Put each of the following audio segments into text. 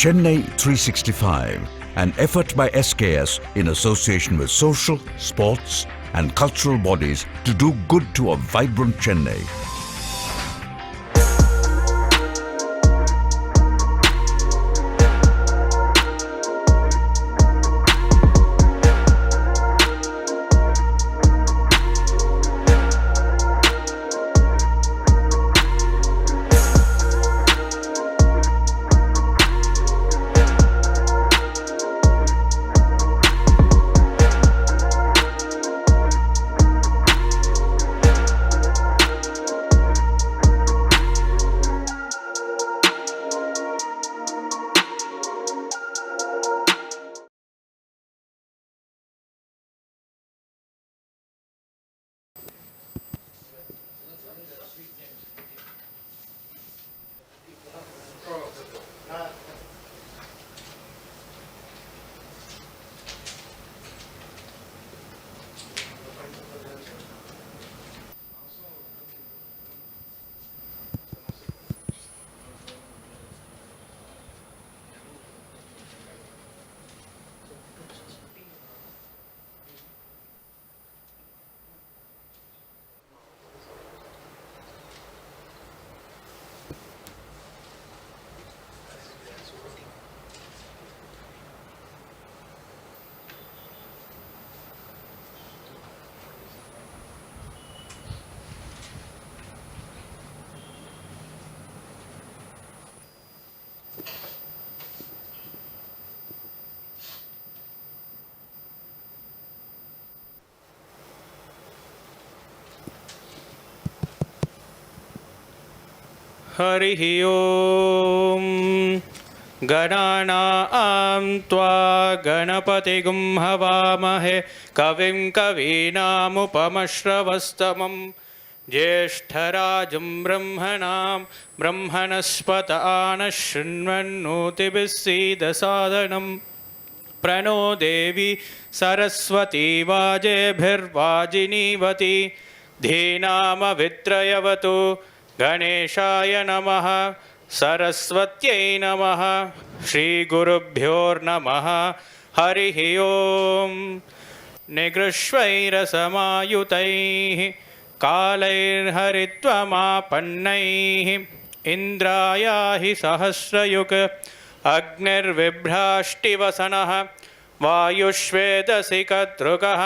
Chennai 365, an effort by SKS in association with social, sports and cultural bodies to do good to a vibrant Chennai. हरिः ओं गणानां त्वा गणपतिगुं हवामहे कविं कवीनामुपमश्रवस्तमं ज्येष्ठराजं ब्रह्मणां ब्रह्मणस्पत आनः शृण्वन्नोतिभिः सीदसादनं प्रणो देवी सरस्वती वाजेभिर्वाजिनीवती धीनामवित्रयवतु गणेशाय नमः सरस्वत्यै नमः श्रीगुरुभ्योर्नमः हरिः ओं निगृह्वैरसमायुतैः कालैर्हरित्वमापन्नैः इन्द्रायाहि सहस्रयुग अग्निर्विभ्राष्टिवसनः वायुष्वेदसि कदृगः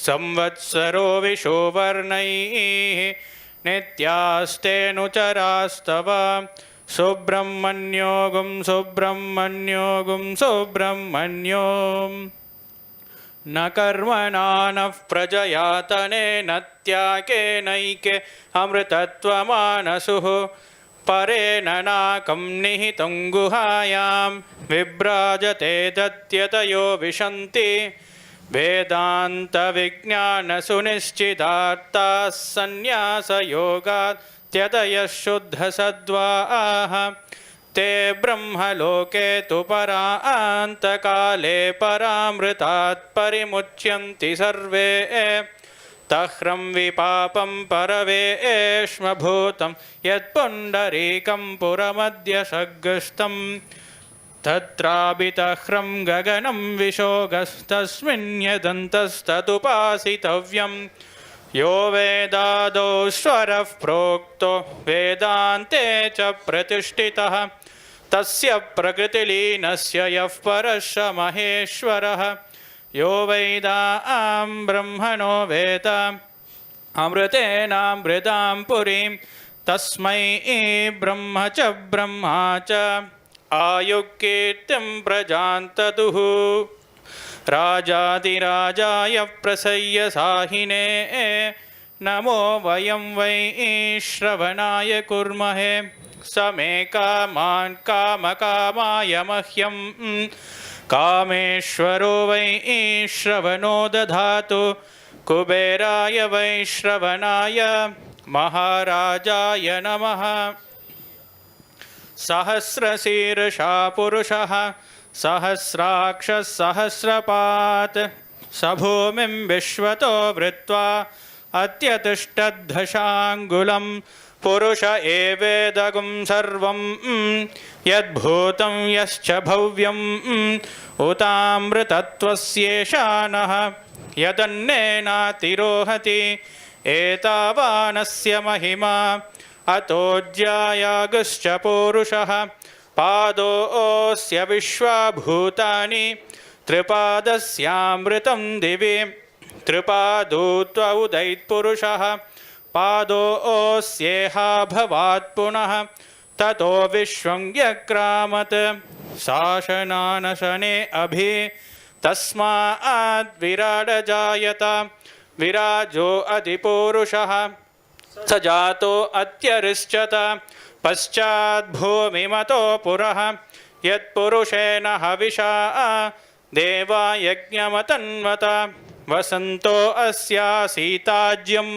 संवत्सरो विशोवर्णैः नित्यास्तेऽनुचरास्तव सुब्रह्मण्योगुं सुब्रह्मण्योगुं सुब्रह्मण्यो न कर्मणा नः प्रजया तनेन त्यागेनैके अमृतत्वमानसुः परेण नाकं निहितं गुहायां विभ्राजते दत्यतयो विशन्ति वेदान्तविज्ञानसुनिश्चितार्थाः सन्न्यासयोगात् त्यतयः शुद्धसद्वाः ते ब्रह्मलोके तु परान्तकाले परामृतात् परिमुच्यन्ति सर्वे तह्रं विपापं परवेश्मभूतं यत्पुण्डरीकं पुरमद्य सग्रस्तं तत्राभितह्रं गगनं विशोगस्तस्मिन्यदन्तस्तदुपासितव्यं यो वेदादौ स्वरः प्रोक्तो वेदान्ते च प्रतिष्ठितः तस्य प्रकृतिलीनस्य यः परः महेश्वरः यो वेदां ब्रह्मणो वेद अमृतेनामृतां पुरीं तस्मै ब्रह्म च ब्रह्मा च आयुकीर्तिं प्रजान्ततुः राजाधिराजाय प्रसय्य साहिने नमो वयं वै श्रवणाय कुर्महे समे कामान् कामकामाय मह्यं कामेश्वरो वै श्रवणो दधातु कुबेराय वै श्रवणाय महाराजाय नमः सहस्रशीर्षा पुरुषः सहस्राक्षः सहस्रपात् स भूमिं विश्वतो वृत्वा अत्यतिष्ठद्धशाङ्गुलं पुरुष एवेदगुं सर्वं यद्भूतं यश्च भव्यं उतामृतत्वस्येषानः यदन्नेनातिरोहति एतावानस्य महिमा अतोऽज्यायागश्च पौरुषः पादोऽस्य विश्वाभूतानि त्रिपादस्यामृतं दिवि त्रिपादो त्वउदैत्पुरुषः पादोऽस्येहा भवात् पुनः ततो विश्वं व्यक्रामत् शासनानशने अभि तस्माद् विराडजायत विराजो अधिपूरुषः स जातो अत्यरिष्यत पश्चाद्भूमिमतो पुरः यत्पुरुषेण हविषा देवा यज्ञमतन्वत वसन्तो अस्यासीताज्यं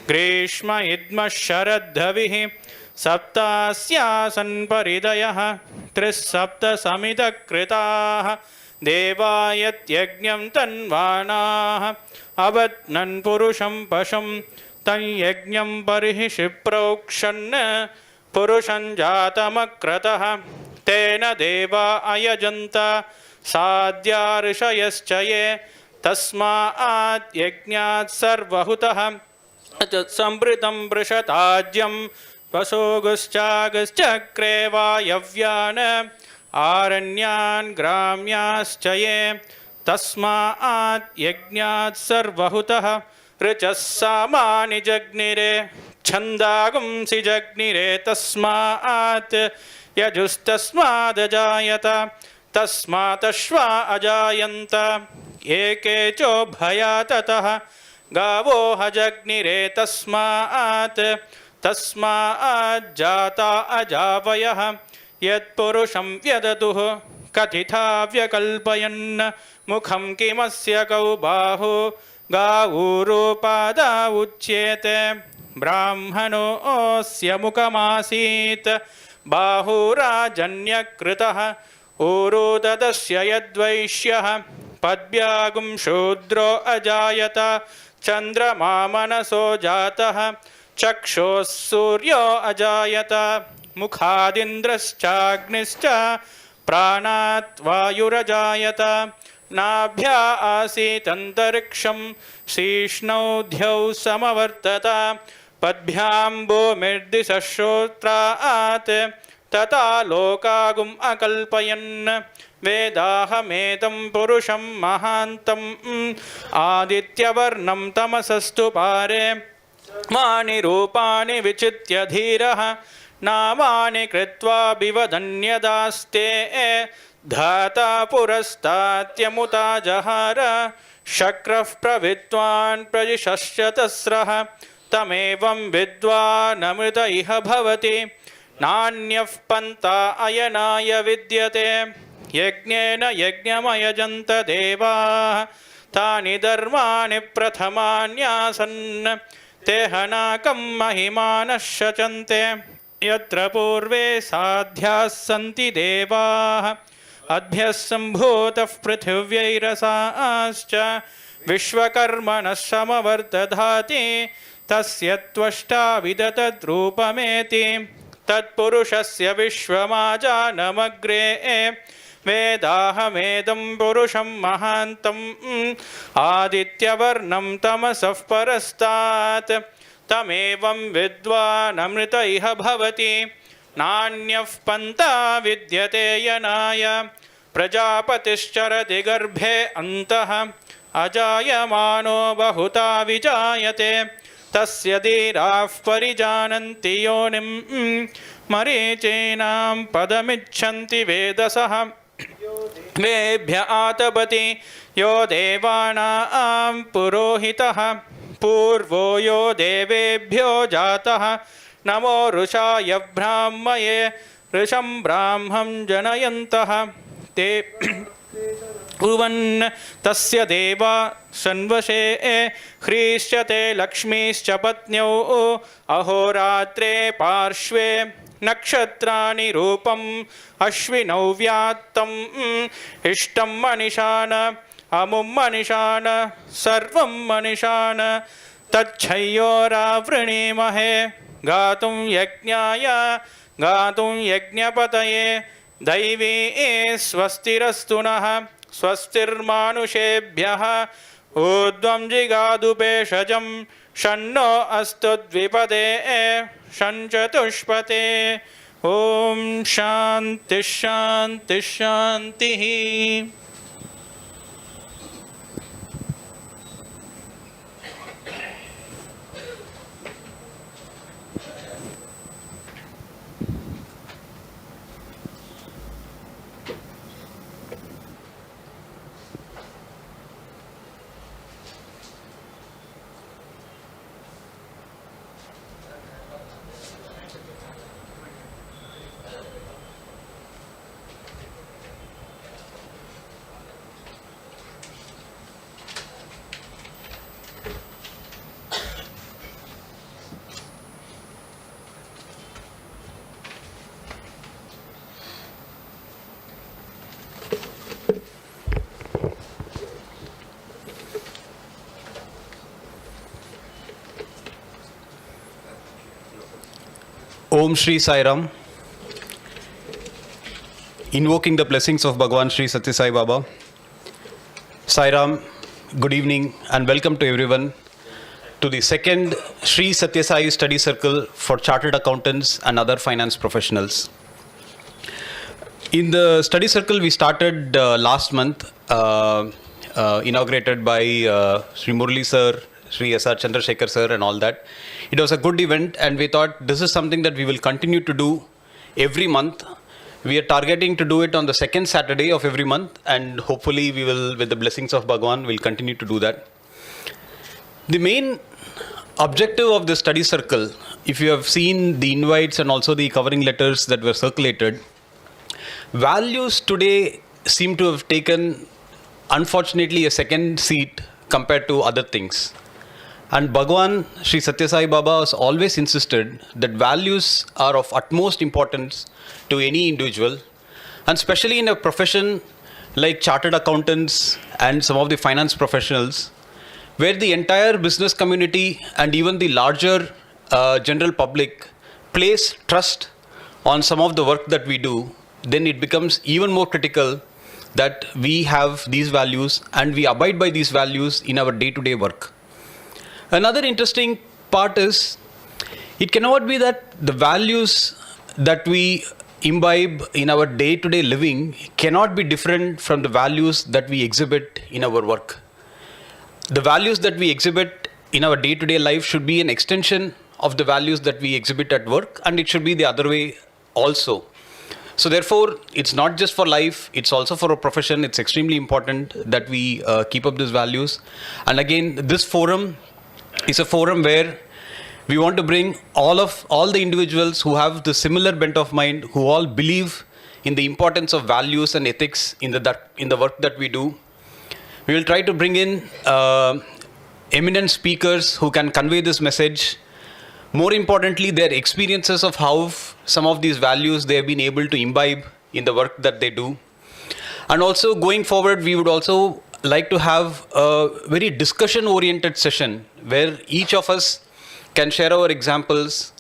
ग्रीष्म इद्मः शरद्धविः सप्तास्यासन् परिदयः त्रिसप्तसमितकृताः देवा यज्ञं तन्वानाः अवत्नन् पुरुषं पशुं तञ्यज्ञं बर्हिषि प्रोक्षन् पुरुषं जातमक्रतः तेन देवा अयजन्त साद्या ऋषयश्च ये तस्मात् यज्ञात् सर्वहुतः संवृतं वृषताज्यं वसोगश्चागश्चक्रे वायव्यान् आरण्यान् ग्राम्याश्च ये तस्मात् यज्ञात् सर्वहुतः ऋचः सामानि जग्निरे छन्दागुंसि जग्निरे तस्मात् यजुस्तस्मादजायत तस्मादश्वा अजायन्त एके चोभया ततः गावो हजग्निरे तस्मात् तस्माज्जाता अजावयः यत्पुरुषं व्यदतुः कथिता व्यकल्पयन् मुखं किमस्य कौ बाहु गावूरोपादा उच्येते ब्राह्मणोऽस्य मुखमासीत् बाहुराजन्यकृतः ऊरोददस्य यद्वैश्यः पद्भ्यागुं शूद्रो अजायत चन्द्रमा मनसो जातः चक्षुः सूर्यो अजायत मुखादिन्द्रश्चाग्निश्च प्राणात् वायुरजायत नाभ्या आसीदन्तरिक्षं शीष्णौ समवर्तत पद्भ्यां भूमिर्दिशः श्रोत्रात् तथा लोकागुम् अकल्पयन् वेदाहमेतं पुरुषं महान्तम् आदित्यवर्णं तमसस्तु पारे मानि रूपाणि विचित्य धीरः नामानि कृत्वा विवदन्यदास्ते धाता पुरस्तात्यमुता जहार शक्रः प्रविद्वान् प्रजिशश्च तस्रः तमेवं विद्वानमृत इह भवति नान्यः पन्था अयनाय विद्यते यज्ञेन यज्ञमयजन्त देवाः तानि धर्माणि प्रथमान्यासन् ते हनाकं महिमानः शचन्ते यत्र पूर्वे साध्याः सन्ति देवाः अद्भ्यः सम्भूतः पृथिव्यैरसाश्च विश्वकर्मणः समवर्तधाति तस्य त्वष्टा विदतद्रूपमेति तत्पुरुषस्य विश्वमाजानमग्रे वेदाहमेदं पुरुषं महान्तम् आदित्यवर्णं तमसः परस्तात् तमेवं विद्वानमृत इह भवति नान्यः पन्था विद्यते यनाय प्रजापतिश्चरति गर्भे अन्तः अजायमानो बहुता विजायते तस्य धीराः परिजानन्ति योनिं मरीचीनां पदमिच्छन्ति वेदसः वेभ्य आतपति यो देवानां पुरोहितः पूर्वो यो देवेभ्यो जातः नमो ऋषाय ब्राह्मये ऋषं ब्राह्मं जनयन्तः ते कुर्वन् तस्य देवा सन्वशे ह्रीश्चते लक्ष्मीश्च पत्न्यौ अहोरात्रे पार्श्वे नक्षत्राणि रूपम् अश्विनौ व्यात्तम् इष्टं मनिषान अमुं मनिषान सर्वं मनिषान तच्छयोरावृणीमहे गातुं यज्ञाय गातुं यज्ञपतये दैवी स्वस्तिरस्तु नः स्वस्तिर्मानुषेभ्यः ऊर्ध्वं जिगादुपेशजं शन्नो अस्तु द्विपदे शञ्चतुष्पते ॐ शान्तिः शान्तिः शान्तिः. Om Shri Sai Ram. Invoking the blessings of Bhagwan Shri Satya Sai Baba. Sai Ram, good evening and welcome to everyone to the second Shri Satya Sai Study Circle for Chartered Accountants and other finance professionals. In the study circle we started last month, inaugurated by Sri Murli Sir, Sri S.R. Chandrasekhar Sir and all that. It was a good event and we thought this is something that we will continue to do every month. We are targeting to do it on the second Saturday of every month and hopefully we will, with the blessings of Bhagwan, will continue to do that. The main objective of the study circle, if you have seen the invites and also the covering letters that were circulated, values today seem to have taken, unfortunately, a second seat compared to other things. And Bhagwan Sri Satya Sai Baba has always insisted that values are of utmost importance to any individual, and especially in a profession like chartered accountants and some of the finance professionals, where the entire business community and even the larger general public place trust on some of the work that we do, then it becomes even more critical that we have these values and we abide by these values in our day-to-day work. Another interesting part is, it cannot be that the values that we imbibe in our day-to-day living cannot be different from the values that we exhibit in our work. The values that we exhibit in our day-to-day life should be an extension of the values that we exhibit at work, and it should be the other way also. So therefore, it's not just for life, it's also for a profession. It's extremely important that we keep up these values. And again, this forum is a forum where we want to bring all the individuals who have the similar bent of mind, who all believe in the importance of values and ethics in the work that we do. We will try to bring in eminent speakers who can convey this message. More importantly, their experiences of how some of these values they have been able to imbibe in the work that they do. And also going forward, we would also like to have a very discussion-oriented session where each of us can share our examples,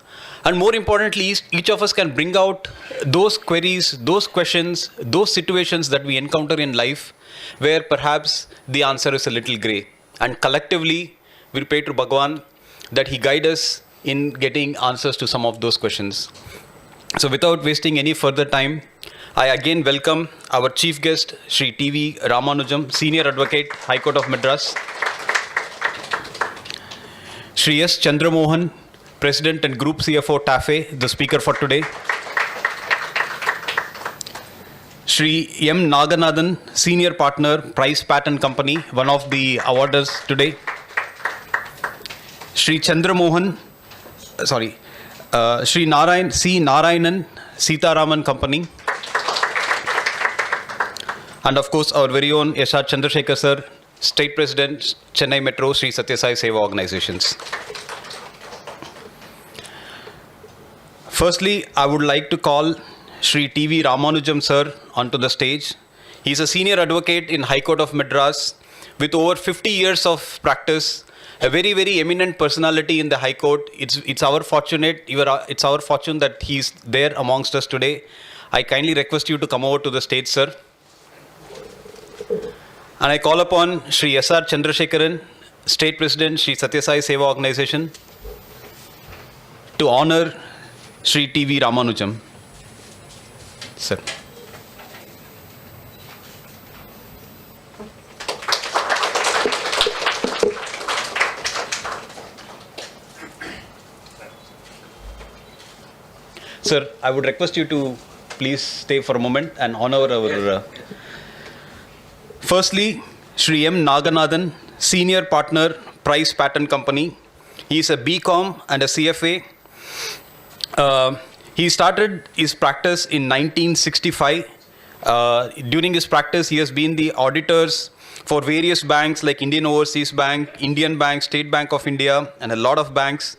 and more importantly, each of us can bring out those queries, those questions, those situations that we encounter in life where perhaps the answer is a little grey. And collectively, we pray to Bhagwan that he guide us in getting answers to some of those questions. So without wasting any further time, I again welcome our chief guest, Sri T.V. Ramanujam, Senior Advocate, High Court of Madras. Sri S. Chandramohan, President and Group CFO, TAFE, the speaker for today. Sri M. Naganathan, Senior Partner, Price Patent Company, one of the awarders today. Sri Chandramohan, Sri Narayan, C. Narayanan, Sitaraman Company. And of course, our very own S.R. Chandrasekhar Sir, State President, Chennai Metro, Sri Satya Sai Seva Organizations. Firstly, I would like to call Sri T.V. Ramanujam Sir onto the stage. He is a senior advocate in High Court of Madras with over 50 years of practice, a very, very eminent personality in the High Court. It's our fortune that he's there amongst us today. I kindly request you to come over to the stage, sir. And I call upon Sri S.R. Chandrasekharan, State President, Sri Satya Sai Seva Organization, to honor Sri T.V. Ramanujam. Sir. Sir, I would request you to please stay for a moment and honor our... Firstly, Sri M. Naganathan, Senior Partner, Price Patent Company. He is a BCom and a CFA. He started his practice in 1965. During his practice, he has been the auditors for various banks like Indian Overseas Bank, Indian Bank, State Bank of India, and a lot of banks.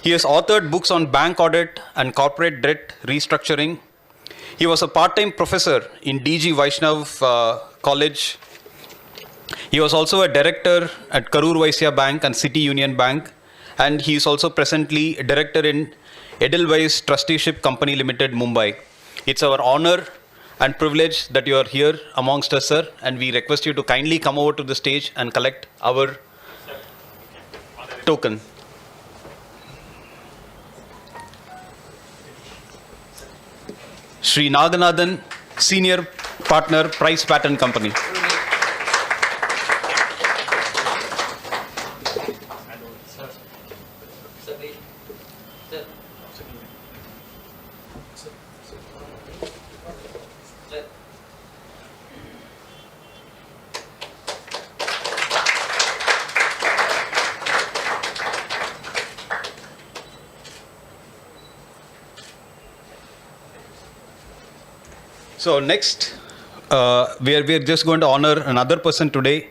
He has authored books on bank audit and corporate debt restructuring. He was a part-time professor in DG Vaishnav College. He was also a director at Karur Vysya Bank and City Union Bank. And he is also presently a director in Edelweiss Trusteeship Company Limited, Mumbai. It's our honor and privilege that you are here amongst us, sir. And we request you to kindly come over to the stage and collect our token. Sri Naganathan, Senior Partner, Price Patent Company. So next, we are just going to honor another person today,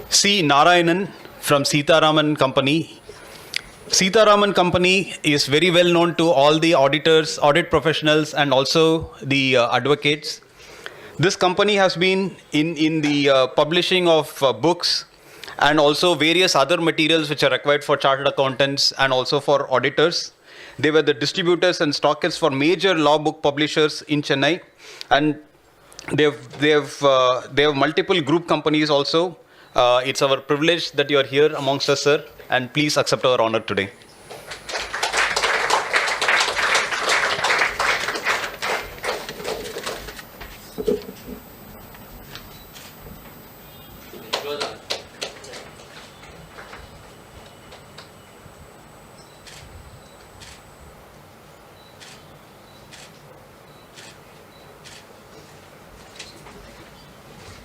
C. Narayanan from Sitaraman Company. Sitaraman Company is very well known to all the auditors, audit professionals, and also the advocates. This company has been in the publishing of books and also various other materials which are required for chartered accountants and also for auditors. They were the distributors and stockists for major law book publishers in Chennai, and they have multiple group companies also. It's our privilege that you are here amongst us, sir, and please accept our honor today.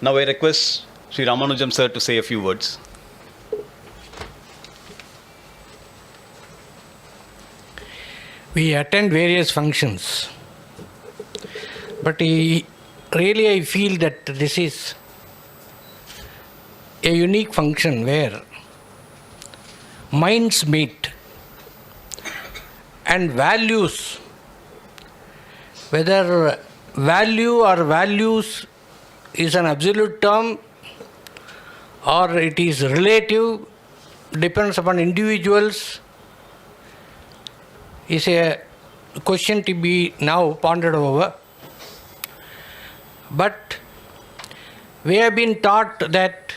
Now I request Sri Ramanujam sir to say a few words. We attend various functions, but really I feel that this is a unique function where minds meet and values, whether value or values is an absolute term or it is relative, depends upon individuals, is a question to be now pondered over. But we have been taught that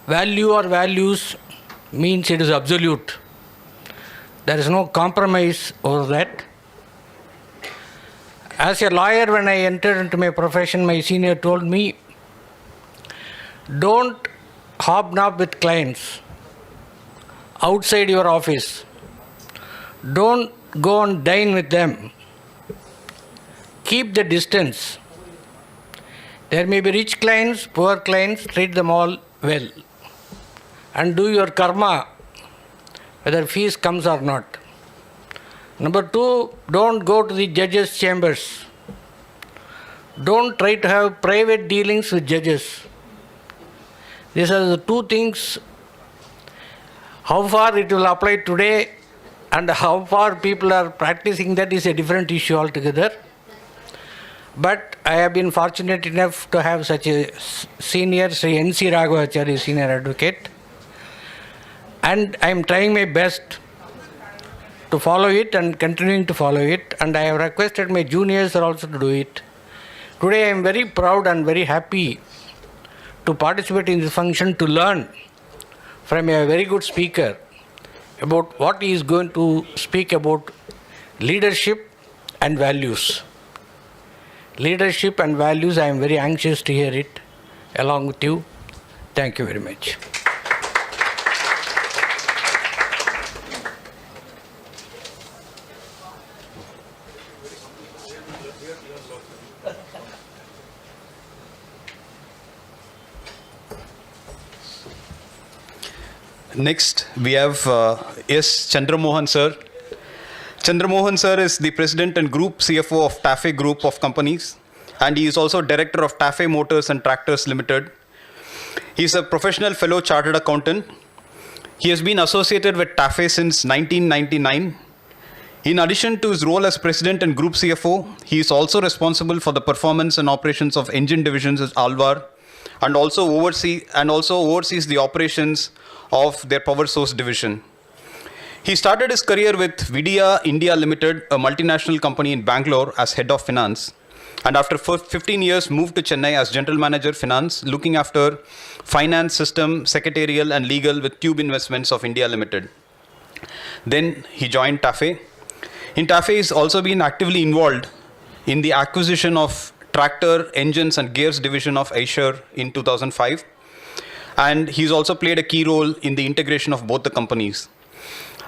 value or values means it is absolute. There is no compromise over that. As a lawyer, when I entered into my profession, my senior told me, don't hobnob with clients outside your office. Don't go and dine with them. Keep the distance. There may be rich clients, poor clients, treat them all well. And do your karma, whether fees comes or not. Number two, don't go to the judges' chambers. Don't try to have private dealings with judges. These are the two things. How far it will apply today and how far people are practicing that is a different issue altogether. But I have been fortunate enough to have such a senior, Sri N.C. Raghavachari, senior advocate. And I am trying my best to follow it and continuing to follow it, and I have requested my juniors also to do it. Today I am very proud and very happy to participate in this function, to learn from a very good speaker about what he is going to speak about leadership and values. Leadership and values, I am very anxious to hear it along with you. Thank you very much. Next, we have S. Chandramohan sir. Chandramohan sir is the President and Group CFO of TAFE Group of Companies, and he is also Director of TAFE Motors and Tractors Limited. He is a professional fellow chartered accountant. He has been associated with TAFE since 1999. In addition to his role as President and Group CFO, he is also responsible for the performance and operations of engine divisions at Alvar, and also oversees the operations of their power source division. He started his career with Vidya India Limited, a multinational company in Bangalore, as head of finance, and after 15 years moved to Chennai as general manager finance, looking after finance, system, secretarial and legal with Tube Investments of India Limited. Then he joined TAFE. In TAFE, he's also been actively involved in the acquisition of tractor, engines and gears division of Eicher in 2005. And he's also played a key role in the integration of both the companies.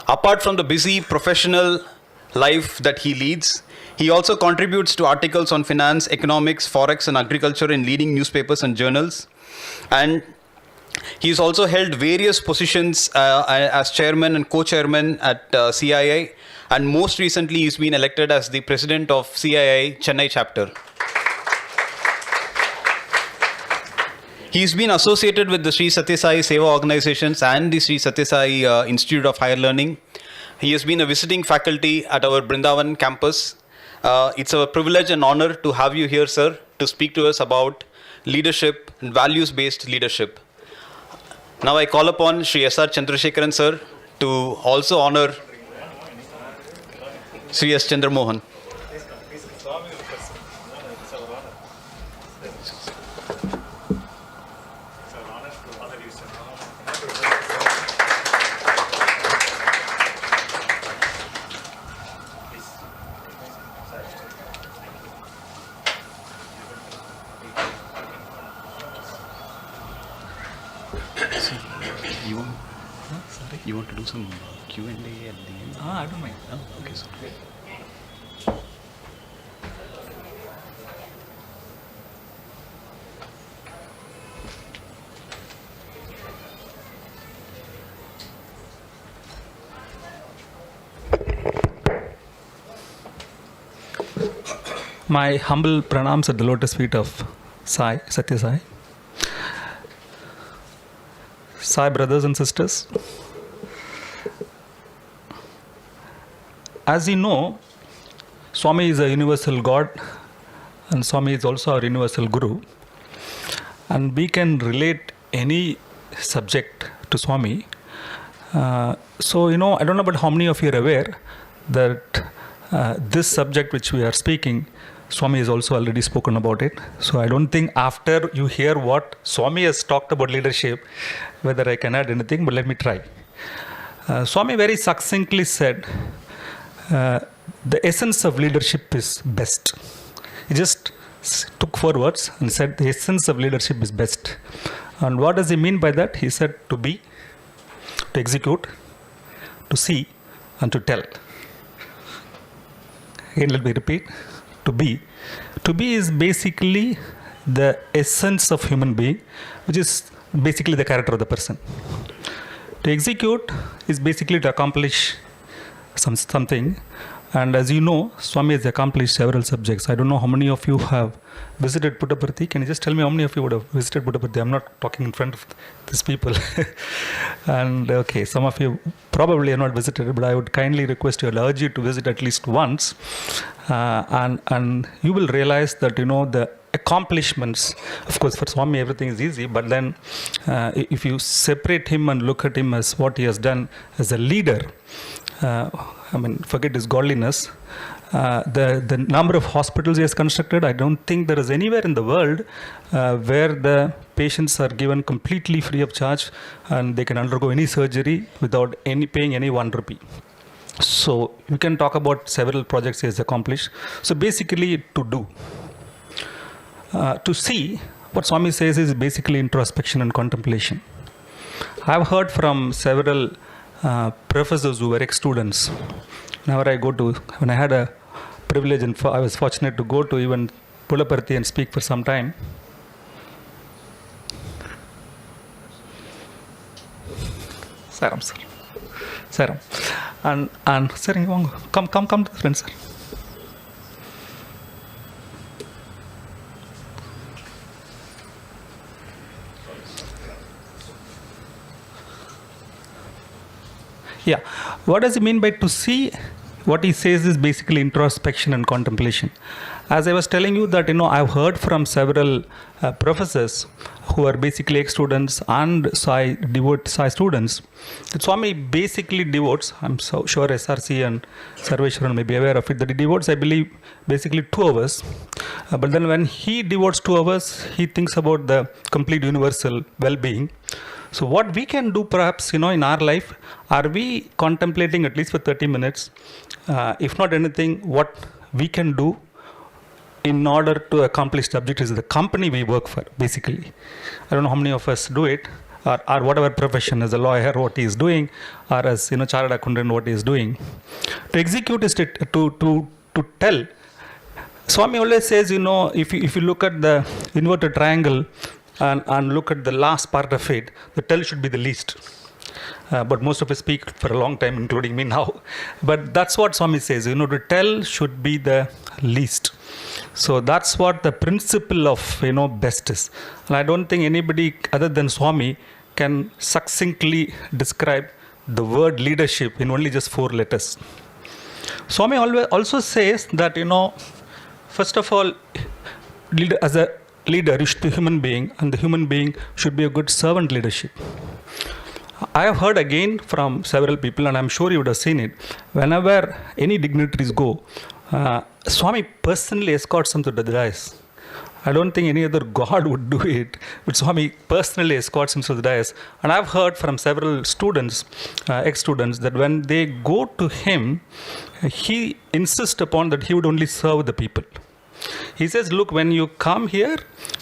Apart from the busy professional life that he leads, he also contributes to articles on finance, economics, forex and agriculture in leading newspapers and journals. And he's also held various positions as chairman and co-chairman at CII. And most recently, he's been elected as the president of CII Chennai chapter. He's been associated with the Sri Satya Sai Seva organizations and the Sri Satya Sai Institute of Higher Learning. He has been a visiting faculty at our Brindavan campus. It's a privilege and honor to have you here, sir, to speak to us about leadership and values-based leadership. Now I call upon Sri S.R. Chandrasekharan, sir, to also honor Sri S. Chandramohan. You want to do some Q&A at the end? I don't mind. Oh, okay, sir. My humble pranams at the lotus feet of Sai, Satya Sai. Sai brothers and sisters, as you know, Swami is a universal God and Swami is also our universal Guru, and we can relate any subject to Swami. So, I don't know about how many of you are aware that this subject which we are speaking, Swami has also already spoken about it. So I don't think after you hear what Swami has talked about leadership, whether I can add anything, but let me try. Swami very succinctly said, the essence of leadership is best. He just took 4 words and said the essence of leadership is best. And what does he mean by that? He said to be, to execute, to see, and to tell. Again, let me repeat. To be. To be is basically the essence of human being, which is basically the character of the person. To execute is basically to accomplish something. And as you know, Swami has accomplished several subjects. I don't know how many of you have visited Puttaparthi. Can you just tell me how many of you would have visited Puttaparthi? I'm not talking in front of these people. And okay, some of you probably have not visited, but I would kindly request you, I'll urge you to visit at least once. And you will realize that, the accomplishments. Of course, for Swami, everything is easy, but then if you separate him and look at him as what he has done as a leader, forget his godliness. The number of hospitals he has constructed, I don't think there is anywhere in the world where the patients are given completely free of charge and they can undergo any surgery without paying any 1 rupee. So you can talk about several projects he has accomplished. So basically to do. To see, what Swami says is basically introspection and contemplation. I've heard from several professors who were ex-students. Whenever I go to, when I had a privilege and I was fortunate to go to even Pullaparthi and speak for some time. Saram, sir. Saram. And sir, come to the front, sir. Yeah. What does he mean by to see? What he says is basically introspection and contemplation. As I was telling you that, I've heard from several professors who are basically ex-students and Sai students. That Swami basically devotes, I'm so sure SRC and Sarveshwaran may be aware of it, that he devotes, I believe, basically 2 hours. But then when he devotes 2 hours, he thinks about the complete universal well-being. So what we can do perhaps, in our life, are we contemplating at least for 30 minutes, if not anything, what we can do in order to accomplish the objectives of the company we work for, basically. I don't know how many of us do it, or whatever profession, as a lawyer, what he is doing, or as, chartered accountant, what he is doing. To execute is to tell. Swami always says, if you look at the inverted triangle, and look at the last part of it, the tell should be the least. But most of us speak for a long time, including me now. But that's what Swami says, to tell should be the least. So that's what the principle of, best is. And I don't think anybody other than Swami can succinctly describe the word leadership in only just 4 letters. Swami also says that, first of all, as a leader, you should be a human being, and the human being should be a good servant leadership. I have heard again from several people, and I'm sure you would have seen it, whenever any dignitaries go, Swami personally escorts them to the dais. I don't think any other god would do it, but Swami personally escorts him to the dais. And I've heard from several students, ex-students, that when they go to him, he insists upon that he would only serve the people. He says, look, when you come here,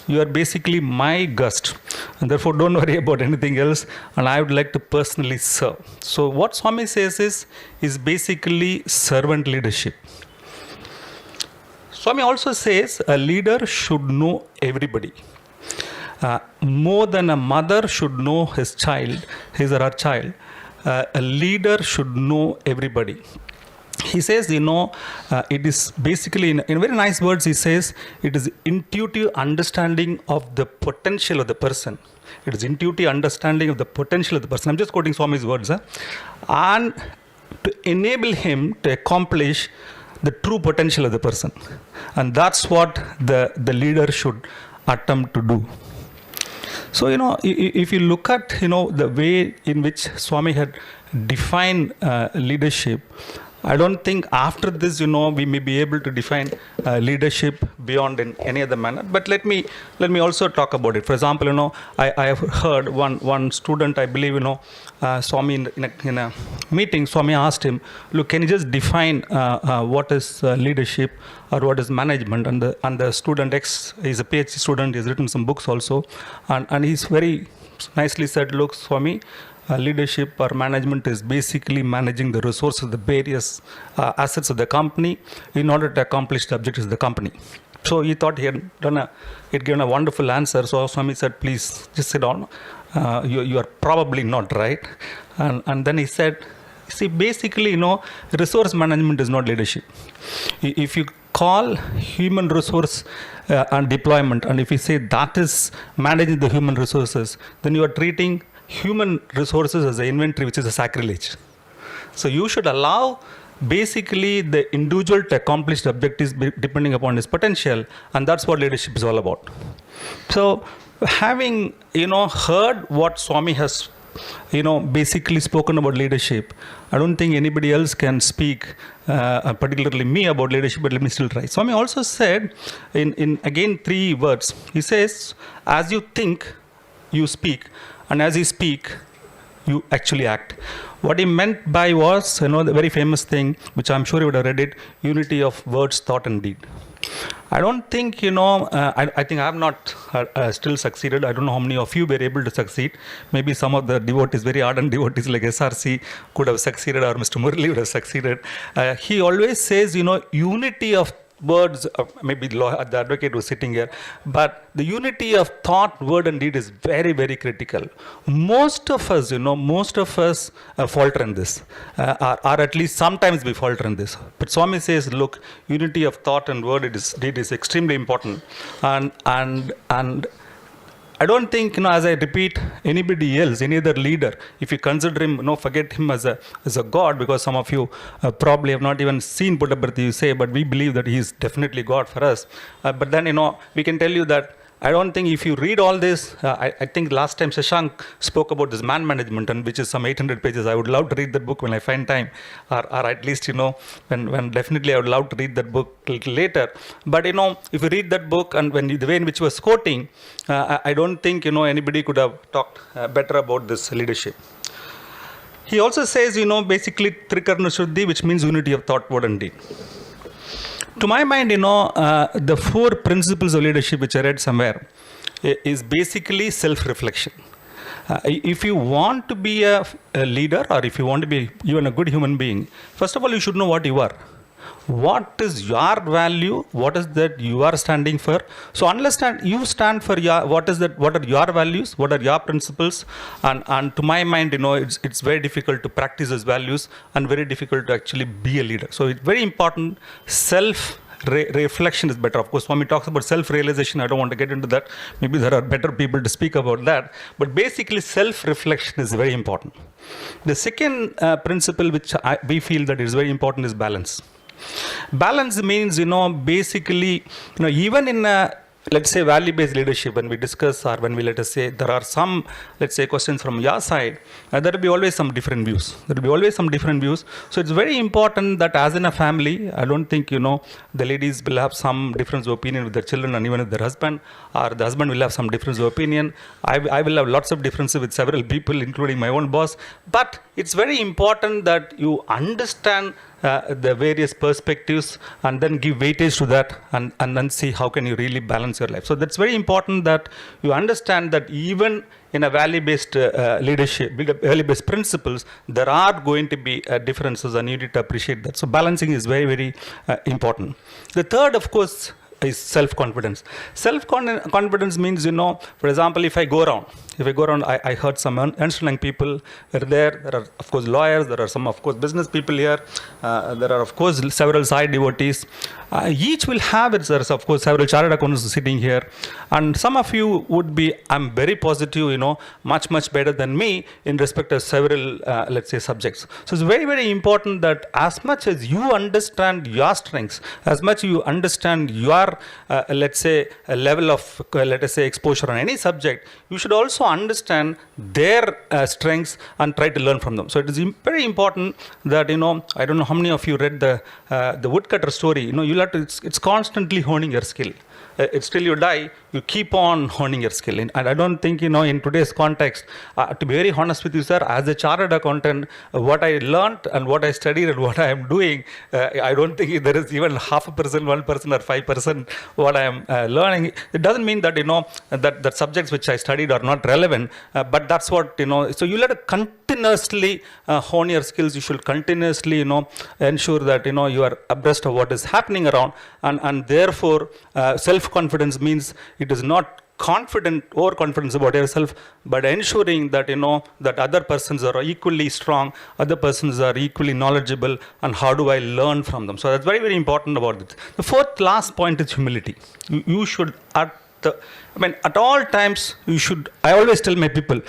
you are basically my guest, and therefore don't worry about anything else, and I would like to personally serve. So what Swami says is basically servant leadership. Swami also says a leader should know everybody. More than a mother should know his or her child, a leader should know everybody. He says, it is basically, in very nice words, he says, it is intuitive understanding of the potential of the person. It is intuitive understanding of the potential of the person. I'm just quoting Swami's words. And to enable him to accomplish the true potential of the person. And that's what the leader should attempt to do. So, if you look at, the way in which Swami had defined leadership, I don't think after this, we may be able to define leadership beyond in any other manner. But let me also talk about it. For example, I have heard one student, I believe, Swami in a meeting, Swami asked him, look, can you just define what is leadership or what is management? And the student he's a PhD student, he's written some books also, and he's very nicely said, look, Swami, leadership or management is basically managing the resources of the various assets of the company in order to accomplish the objectives of the company. So he thought he had given a wonderful answer. So Swami said, please just sit down. You are probably not right. And then he said, see, basically, resource management is not leadership. If you call human resource and deployment, and if you say that is managing the human resources, then you are treating human resources as an inventory, which is a sacrilege. So you should allow basically the individual to accomplish the objectives depending upon his potential, and that's what leadership is all about. So having heard what Swami has basically spoken about leadership, I don't think anybody else can speak, particularly me, about leadership, but let me still try. Swami also said in again 3 words. He says, as you think, you speak, and as you speak, you actually act. What he meant by was, the very famous thing, which I'm sure you would have read it, unity of words, thought, and deed. I don't think, I think I have not still succeeded. I don't know how many of you were able to succeed. Maybe some of the devotees, very ardent devotees like SRC could have succeeded, or Mr. Murali would have succeeded. He always says, unity of words, maybe the advocate was sitting here, but the unity of thought, word, and deed is very, very critical. Most of us, falter in this, or at least sometimes we falter in this. But Swami says, look, unity of thought and word, deed is extremely important, and I don't think, as I repeat, anybody else, any other leader, if you consider him, forget him as a God, because some of you probably have not even seen Puttaparthi, you say, but we believe that he is definitely God for us. But then, we can tell you that I don't think if you read all this, I think last time Shashank spoke about this man management, and which is some 800 pages. I would love to read that book when I find time, or at least, when definitely I would love to read that book a little later. But, if you read that book and the way in which he was quoting, I don't think, anybody could have talked better about this leadership. He also says, basically Trikarna Shuddhi, which means unity of thought, word, and deed. To my mind, the 4 principles of leadership which I read somewhere is basically self-reflection. If you want to be a leader, or if you want to be even a good human being, first of all, you should know what you are. What is your value? What is that you are standing for? So understand, you stand for what are your values? What are your principles? And to my mind, it's very difficult to practice those values, and very difficult to actually be a leader. So it's very important. Reflection is better. Of course, Swami talks about self-realization. I don't want to get into that. Maybe there are better people to speak about that. But basically, self-reflection is very important. The second principle which we feel that is very important is balance. Balance means, basically, even in let's say value-based leadership, when we discuss, or when we, let us say, there are some, let's say, questions from your side, there will be always some different views. So it's very important that as in a family, I don't think, the ladies will have some difference of opinion with their children and even with their husband, or the husband will have some difference of opinion. I will have lots of differences with several people, including my own boss. But it's very important that you understand the various perspectives, and then give weightage to that, and then see how can you really balance your life. So that's very important that you understand that even in a value-based leadership, value-based principles, there are going to be differences, and you need to appreciate that. So balancing is very, very important. The third, of course, is self-confidence. Self-confidence means, for example, if I go around, I heard some Ernst & Young people were there. There are, of course, lawyers. There are some, of course, business people here. There are, of course, several side devotees. Each will have its, there's, of course, several chartered accountants sitting here. And some of you would be, I'm very positive, much, much better than me in respect of several, let's say, subjects. So it's very, very important that as much as you understand your strengths, as much you understand your, let's say, a level of, let us say, exposure on any subject, you should also understand their strengths and try to learn from them. So it is very important that, I don't know how many of you read the woodcutter story. You'll have to, it's constantly honing your skill. It's till you die, you keep on honing your skill. And I don't think, in today's context, to be very honest with you, sir, as a chartered accountant, what I learned and what I studied and what I am doing, I don't think there is even 0.5%, 1% or 5% what I am learning. It doesn't mean that, that subjects which I studied are not relevant, but that's what, so you let it continuously hone your skills. You should continuously, ensure that, you are abreast of what is happening around, and therefore, self-confidence means it is not overconfidence about yourself, but ensuring that, that other persons are equally strong, other persons are equally knowledgeable, and how do I learn from them. So that's very, very important about it. The fourth last point is humility. You should, at all times, you should, I always tell my people,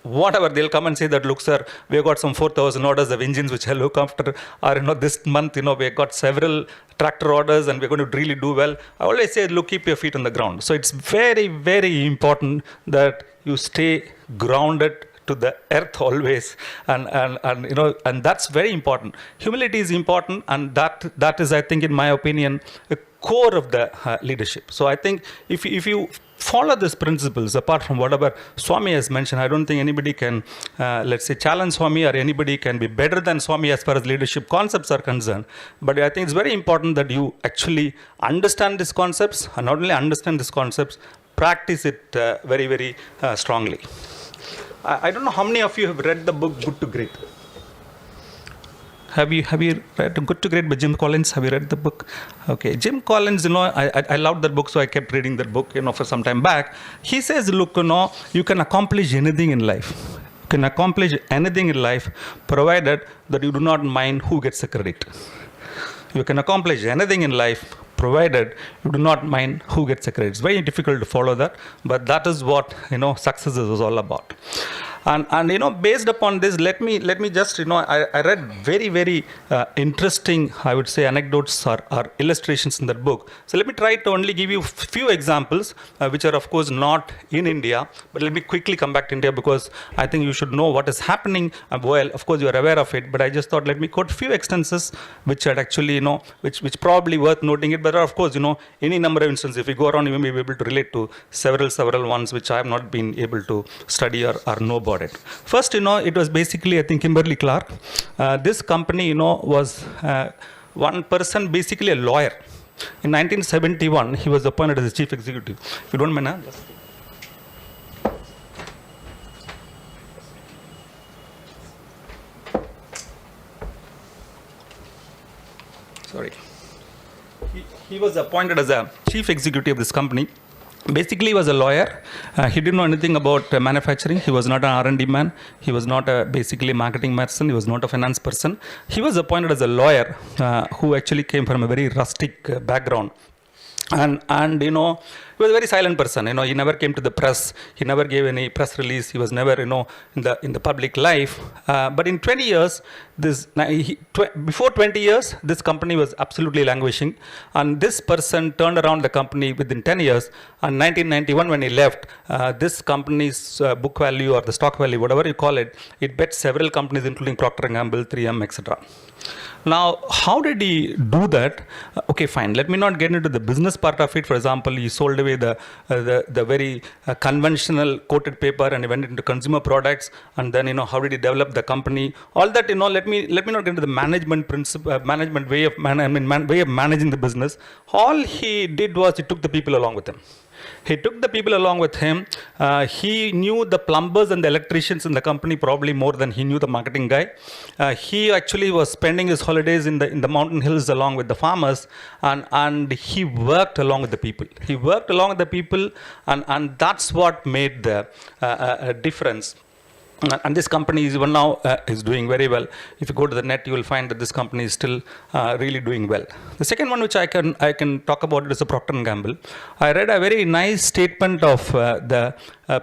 whatever, they'll come and say that, look, sir, we've got some 4,000 orders of engines which I look after, or, this month, we've got several tractor orders and we're going to really do well. I always say, look, keep your feet on the ground. So it's very, very important that you stay grounded to the earth always, and that's very important. Humility is important, and that is, I think, in my opinion, a core of the leadership. So I think if you follow these principles, apart from whatever Swami has mentioned, I don't think anybody can, let's say, challenge Swami, or anybody can be better than Swami as far as leadership concepts are concerned. But I think it's very important that you actually understand these concepts, and not only understand these concepts, practice it very, very strongly. I don't know how many of you have read the book Good to Great. Have you read Good to Great by Jim Collins? Have you read the book? Okay, Jim Collins, I loved that book, so I kept reading that book, for some time back. He says, look, you can accomplish anything in life. You can accomplish anything in life, provided that you do not mind who gets the credit. You can accomplish anything in life, provided you do not mind who gets the credit. It's very difficult to follow that, but that is what success is all about. And based upon this, let me just I read very, very interesting, I would say, anecdotes or illustrations in that book. So let me try to only give you a few examples, which are of course not in India, but let me quickly come back to India, because I think you should know what is happening. Well, of course you are aware of it, but I just thought, let me quote a few instances which are actually which probably worth noting it. But of course any number of instances, if you go around, you may be able to relate to several ones which I have not been able to study or know about it. First, it was basically, I think, Kimberly-Clark. This company, was one person, basically a lawyer. In 1971, he was appointed as the chief executive. If you don't mind, sorry. He was appointed as a chief executive of this company. Basically, he was a lawyer. He didn't know anything about manufacturing. He was not an R&D man. He was not basically a marketing person. He was not a finance person. He was appointed as a lawyer who actually came from a very rustic background. And he was a very silent person. He never came to the press. He never gave any press release. He was never, in the public life. But in 20 years, before 20 years, this company was absolutely languishing. And this person turned around the company within 10 years. And 1991, when he left, this company's book value or the stock value, whatever you call it, it bet several companies, including Procter & Gamble, 3M, etc. Now, how did he do that? Okay, fine. Let me not get into the business part of it. For example, he sold away the very conventional coated paper and he went into consumer products. And then, how did he develop the company? All that, let me not get into the management principle, management way of managing the business. All he did was he took the people along with him. He took the people along with him. He knew the plumbers and the electricians in the company probably more than he knew the marketing guy. He actually was spending his holidays in the mountain hills along with the farmers, and he worked along with the people. He worked along with the people, and that's what made the difference. And this company even now is doing very well. If you go to the net, you will find that this company is still really doing well. The second one which I can talk about is the Procter & Gamble. I read a very nice statement of the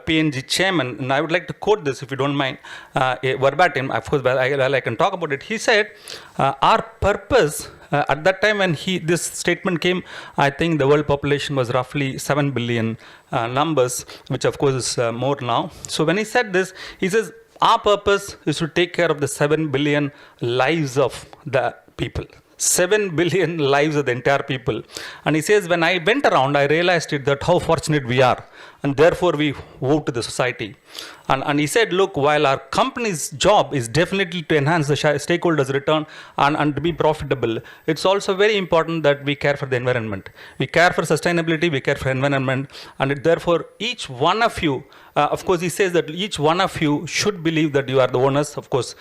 P&G chairman, and I would like to quote this if you don't mind, verbatim. Of course, I can talk about it. He said, our purpose, at that time when this statement came, I think the world population was roughly 7 billion numbers, which of course is more now. So when he said this, he says, our purpose is to take care of the 7 billion lives of the people. 7 billion lives of the entire people. And he says, when I went around, I realized that how fortunate we are. And therefore, we owe to the society. And he said, look, while our company's job is definitely to enhance the stakeholders' return and to be profitable, it's also very important that we care for the environment. We care for sustainability, we care for environment. And therefore, each one of you, of course, he says that each one of you should believe that you are the owners. Of course,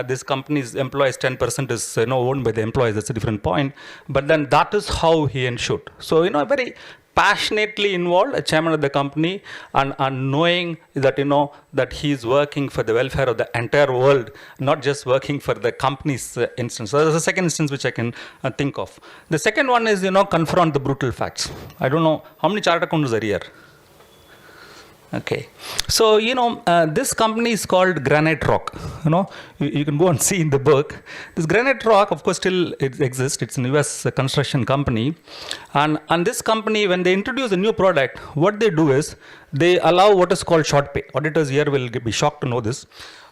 this company's employees, 10% is owned by the employees. That's a different point. But then that is how he ensured. So, very passionately involved, a chairman of the company, and knowing that that he is working for the welfare of the entire world, not just working for the company's instance. So that's the second instance which I can think of. The second one is confront the brutal facts. I don't know how many chartered accountants are here. Okay, so this company is called Granite Rock. You can go and see in the book. This Granite Rock, of course, still it exists. It's an US construction company, and this company, when they introduce a new product, what they do is they allow what is called short pay. Auditors here will be shocked to know this.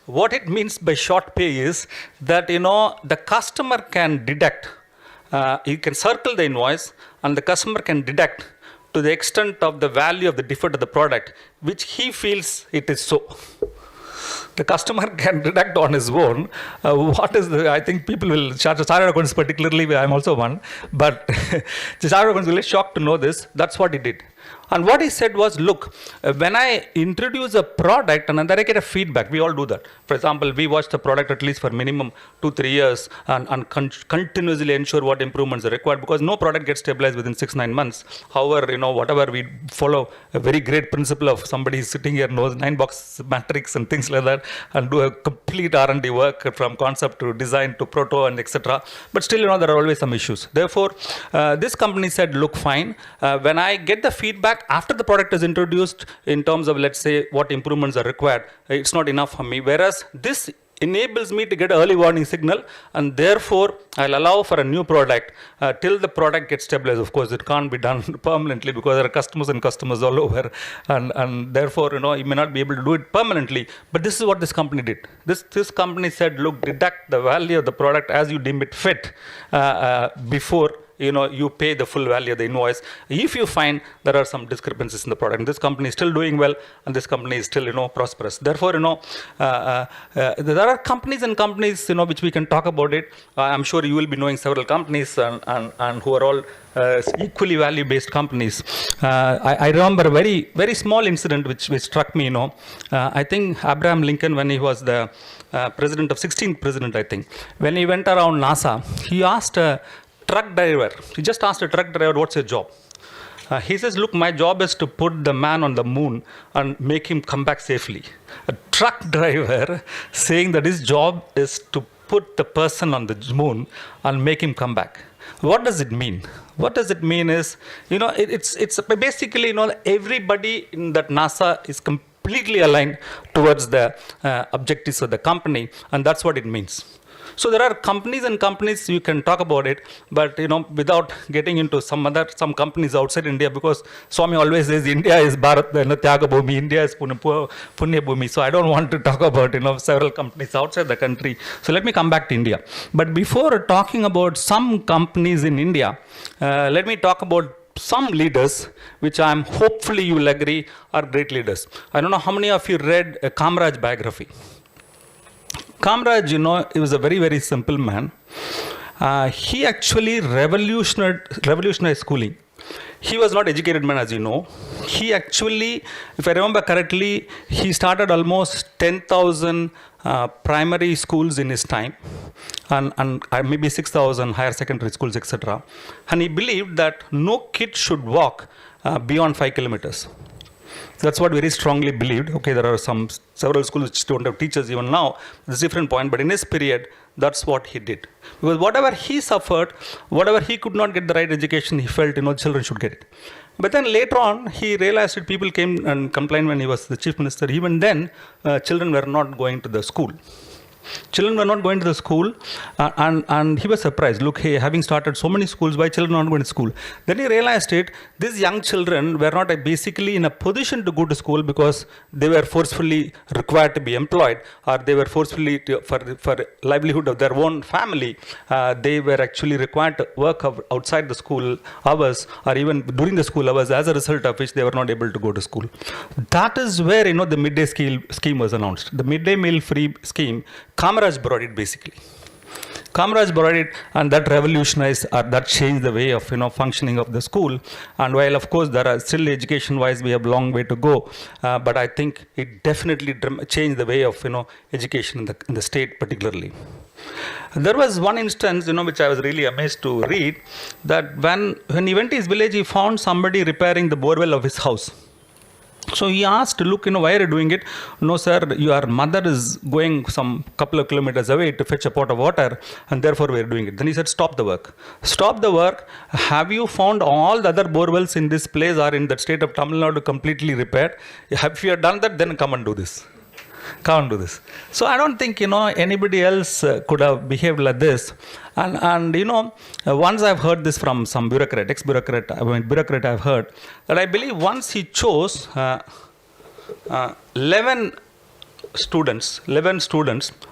What it means by short pay is that the customer can deduct. You can circle the invoice, and the customer can deduct to the extent of the value of the defect of the product, which he feels it is so. The customer can deduct on his own. I think people will, chartered accountants particularly, I'm also one, but the chartered accountants will be shocked to know this. That's what he did. And what he said was, look, when I introduce a product and then I get a feedback, we all do that. For example, we watch the product at least for minimum 2-3 years and continuously ensure what improvements are required, because no product gets stabilized within 6-9 months. However, whatever we follow a very great principle of somebody sitting here knows 9-box matrix and things like that, and do a complete R&D work from concept to design to proto and etc. But still, there are always some issues. Therefore, this company said, look, fine, when I get the feedback after the product is introduced in terms of, let's say, what improvements are required, it's not enough for me. Whereas this enables me to get an early warning signal, and therefore I'll allow for a new product till the product gets stabilized. Of course, it can't be done permanently because there are customers all over, and therefore you may not be able to do it permanently. But this is what this company did. This company said, look, deduct the value of the product as you deem it fit before you pay the full value of the invoice if you find there are some discrepancies in the product. And this company is still doing well, and this company is still prosperous. Therefore, there are companies which we can talk about it. I'm sure you will be knowing several companies and who are all equally value-based companies. I remember a very, very small incident which struck me. I think Abraham Lincoln, when he was the president of 16th president, I think, when he went around NASA, he asked he just asked a truck driver, what's your job? He says, look, my job is to put the man on the moon and make him come back safely. A truck driver saying that his job is to put the person on the moon and make him come back. What does it mean? What does it mean is, it's basically, everybody in that NASA is completely aligned towards the objectives of the company, and that's what it means. So there are companies you can talk about it, but without getting into some companies outside India, because Swami always says India is Bharat, Tyaga Bhumi, India is Punya Bhumi. So I don't want to talk about several companies outside the country. So let me come back to India. But before talking about some companies in India, let me talk about some leaders, which hopefully you will agree are great leaders. I don't know how many of you read Kamaraj biography. Kamaraj, he was a very, very simple man. He actually revolutionized schooling. He was not educated man, as you know. He actually, if I remember correctly, he started almost 10,000 primary schools in his time, and maybe 6,000 higher secondary schools, etc. And he believed that no kid should walk beyond 5 kilometers. That's what very strongly believed. Okay, there are several schools which don't have teachers even now. It's a different point. But in his period, that's what he did. Because whatever he suffered, whatever he could not get the right education, he felt, children should get it. But then later on, he realized that people came and complained when he was the chief minister. Even then, children were not going to the school. Children were not going to the school, and he was surprised. Look, hey, having started so many schools, why children are not going to school? Then he realized these young children were not basically in a position to go to school because they were forcefully required to be employed, or they were forcefully for livelihood of their own family. They were actually required to work outside the school hours, or even during the school hours, as a result of which they were not able to go to school. That is where the midday scheme was announced. The midday meal free scheme. Kamaraj brought it basically. Kamaraj brought it, and that revolutionized, or that changed the way of functioning of the school. And while of course there are still education-wise we have a long way to go, but I think it definitely changed the way of education in the state particularly. There was one instance which I was really amazed to read, that when he went to his village, he found somebody repairing the borewell of his house. So he asked, look, why are you doing it? No, sir, your mother is going some couple of kilometers away to fetch a pot of water, and therefore we are doing it. Then he said, stop the work. Stop the work. Have you found all the other borewells in this place or in that state of Tamil Nadu completely repaired? If you have done that, then come and do this. Come and do this. So I don't think, anybody else could have behaved like this. And once I've heard this from some bureaucrat, bureaucrat I've heard, that I believe once he chose 11 students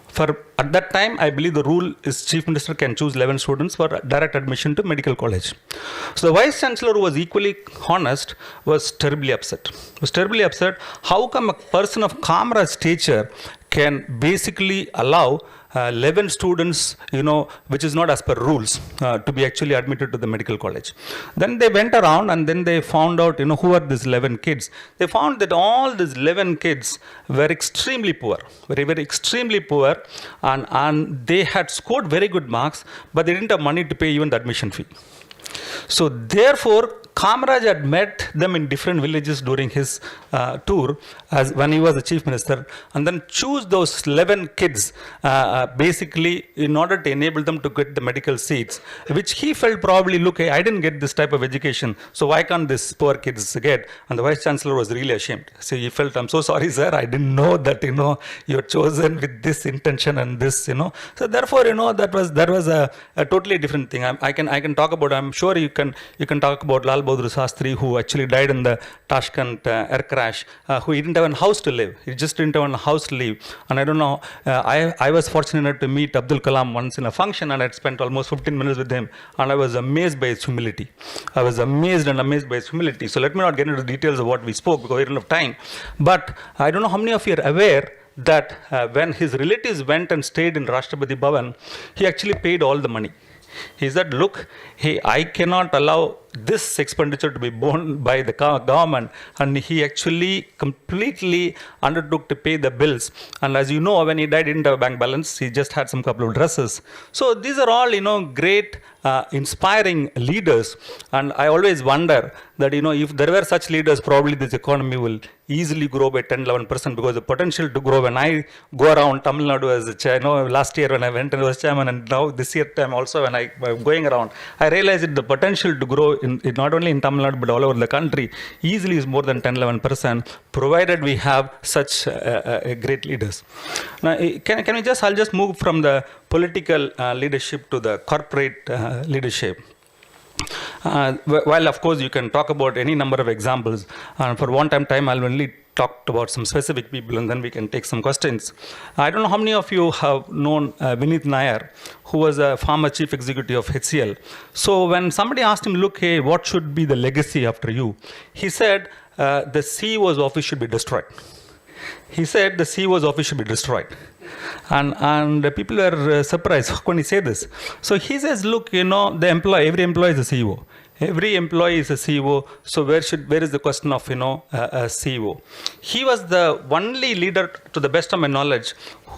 for, at that time, I believe the rule is Chief Minister can choose 11 students for direct admission to medical college. So the Vice Chancellor, who was equally honest, was terribly upset. How come a person of Kamraj stature can basically allow 11 students, which is not as per rules, to be actually admitted to the medical college. Then they went around and then they found out, who are these 11 kids. They found that all these 11 kids were extremely poor, very, very extremely poor, and they had scored very good marks, but they didn't have money to pay even the admission fee. So therefore, Kamraj had met them in different villages during his tour as when he was the Chief Minister, and then choose those 11 kids basically in order to enable them to get the medical seats, which he felt probably, look, hey, I didn't get this type of education, so why can't these poor kids get? And the Vice Chancellor was really ashamed. So he felt, I'm so sorry, sir, I didn't know that, you're chosen with this intention and this, So therefore, that was a totally different thing. I can talk about, I'm sure you can talk about Lal Bahadur Shastri, who actually died in the Tashkent air crash, who didn't have a house to live. He just didn't have a house to live. And I don't know, I was fortunate enough to meet Abdul Kalam once in a function, and I'd spent almost 15 minutes with him, and I was amazed by his humility. I was amazed by his humility. So let me not get into the details of what we spoke because we don't have time. But I don't know how many of you are aware that when his relatives went and stayed in Rashtrapati Bhavan, he actually paid all the money. He said, look, hey, I cannot allow this expenditure to be borne by the government, and he actually completely undertook to pay the bills. And as you know, when he died, he didn't have a bank balance. He just had some couple of dresses. So these are all, great, inspiring leaders. And I always wonder that, if there were such leaders, probably this economy will easily grow by 10-11%, because the potential to grow, when I go around Tamil Nadu as a chairman, last year when I went and was chairman, and now this year time also when I'm going around, I realized that the potential to grow in not only in Tamil Nadu but all over the country easily is more than 10-11%, provided we have such great leaders. Now, I'll just move from the political leadership to the corporate leadership. While of course you can talk about any number of examples, and for one time I'll only talk about some specific people, and then we can take some questions. I don't know how many of you have known Vineet Nair, who was a former chief executive of HCL. So when somebody asked him, look, hey, what should be the legacy after you? He said, the CEO's office should be destroyed. He said the CEO's office should be destroyed. And people were surprised. How can he say this? So he says, look, every employee is a CEO. Every employee is a CEO. So where is the question of, a CEO? He was the only leader, to the best of my knowledge,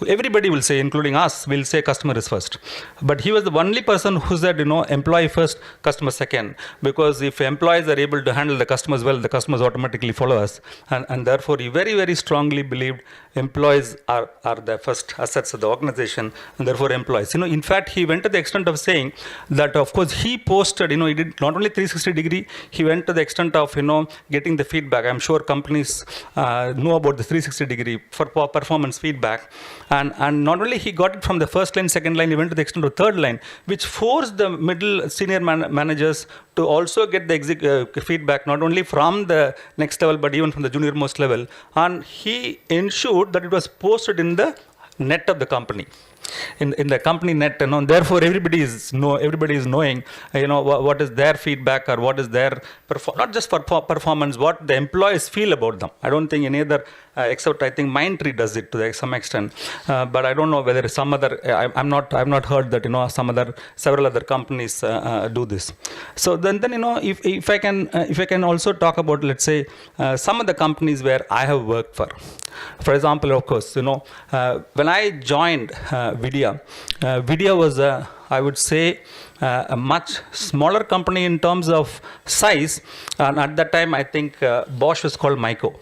everybody will say, including us, will say customer is first. But he was the only person who said, employee first, customer second. Because if employees are able to handle the customers well, the customers automatically follow us. And therefore, he very, very strongly believed employees are the first assets of the organization, and therefore employees. In fact, he went to the extent of saying that, of course, he posted, he did not only 360-degree, he went to the extent of, getting the feedback. I'm sure companies know about the 360-degree for performance feedback. And not only he got it from the first line, second line, he went to the extent of third line, which forced the middle senior managers to also get the feedback, not only from the next level, but even from the junior most level. And he ensured that it was posted in the net of the company. In the company net, therefore everybody is knowing, what is their feedback, or what is their not just for performance, what the employees feel about them. I don't think any other, except I think Mindtree does it to some extent, but I don't know whether some other. I've not heard that several other companies do this. So then if I can also talk about, let's say, some of the companies where I have worked for. For example, of course, when I joined Vidya was I would say a much smaller company in terms of size, and at that time I think Bosch was called Myco.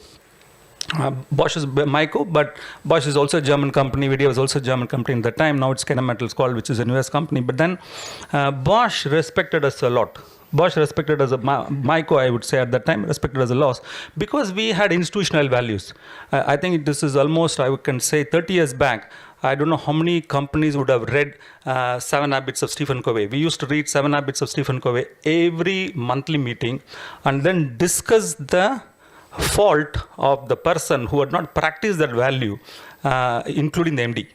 Bosch is Myco, but Bosch is also a German company. VDA was also a German company at the time. Now it's Kennametal it's called, which is a US company. But then Bosch respected us a lot. Bosch respected us, Myco, I would say at that time, respected us a lot because we had institutional values. I think this is almost, I can say, 30 years back. I don't know how many companies would have read 7 Habits of Stephen Covey. We used to read 7 Habits of Stephen Covey every monthly meeting and then discuss the fault of the person who had not practiced that value, including the MD.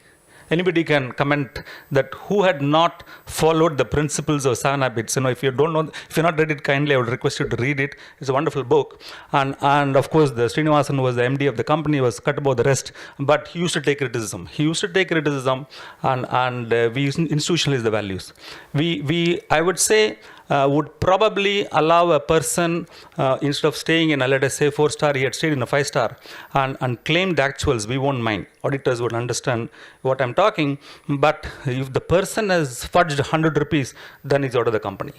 Anybody can comment that who had not followed the principles of 7 Habits. If you don't know, if you're not read it kindly, I would request you to read it. It's a wonderful book. And of course, the Srinivasan, who was the MD of the company, was cut above the rest. But he used to take criticism. And we institutionalize the values. I would say, would probably allow a person, instead of staying in, let us say, 4-star, he had stayed in a 5-star and claimed the actuals, we won't mind. Auditors would understand what I'm talking. But if the person has fudged 100 rupees, then he's out of the company.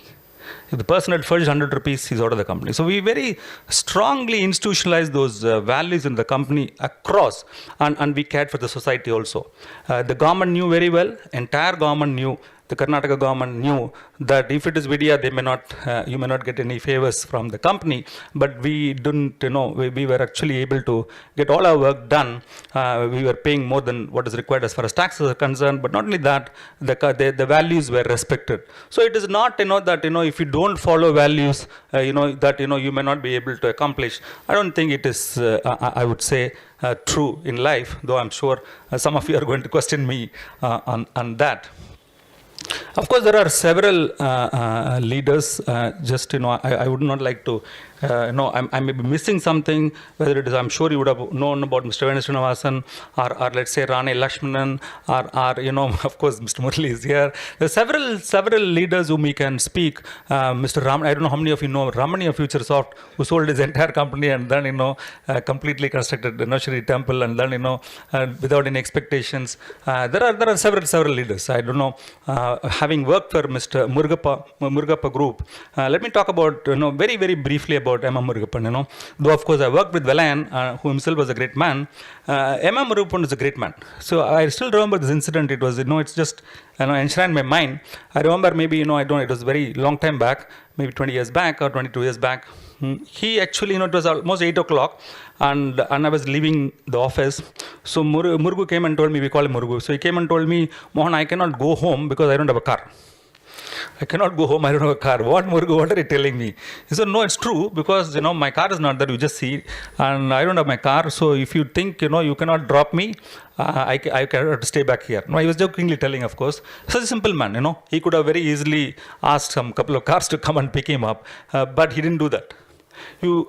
If the person had fudged 100 rupees, he's out of the company. So we very strongly institutionalized those values in the company across, and we cared for the society also. The government knew very well, entire government knew, the Karnataka government knew that if it is Vidya, they may not, you may not get any favors from the company. But we didn't, we were actually able to get all our work done. We were paying more than what is required as far as taxes are concerned. But not only that, the values were respected. So it is not, that, if you don't follow values, that, you may not be able to accomplish. I don't think it is, I would say, true in life, though I'm sure some of you are going to question me on that. Of course, there are several leaders. I would not like to. I may be missing something. Whether it is, I'm sure you would have known about Mr. Venu Srinivasan, or let's say Rane Lakshmanan, or of course, Mr. Murali is here. There are several leaders whom we can speak. Mr. Raman, I don't know how many of you know Ramani of Futuresoft, who sold his entire company and then completely constructed the Nursery Temple, and then without any expectations. There are several leaders. I don't know. Having worked for Mr. Murugappa Group, let me talk about very briefly about M.M. Murugappan. Though of course I worked with Velayan, who himself was a great man. M.M. Murugappan is a great man. So I still remember this incident. It was it's just enshrined my mind. I remember maybe it was a very long time back, maybe 20 years back or 22 years back. He actually, it was almost 8 o'clock and I was leaving the office. So Murugu came and told me, we call him Murugu. So he came and told me, Mohan, I cannot go home because I don't have a car. I cannot go home, I don't have a car. What, Murugu, what are you telling me? He said, no, it's true because, my car is not there, you just see. And I don't have my car. So if you think, you cannot drop me, I cannot stay back here. No, I was jokingly telling, of course. Such a simple man, He could have very easily asked some couple of cars to come and pick him up. But he didn't do that.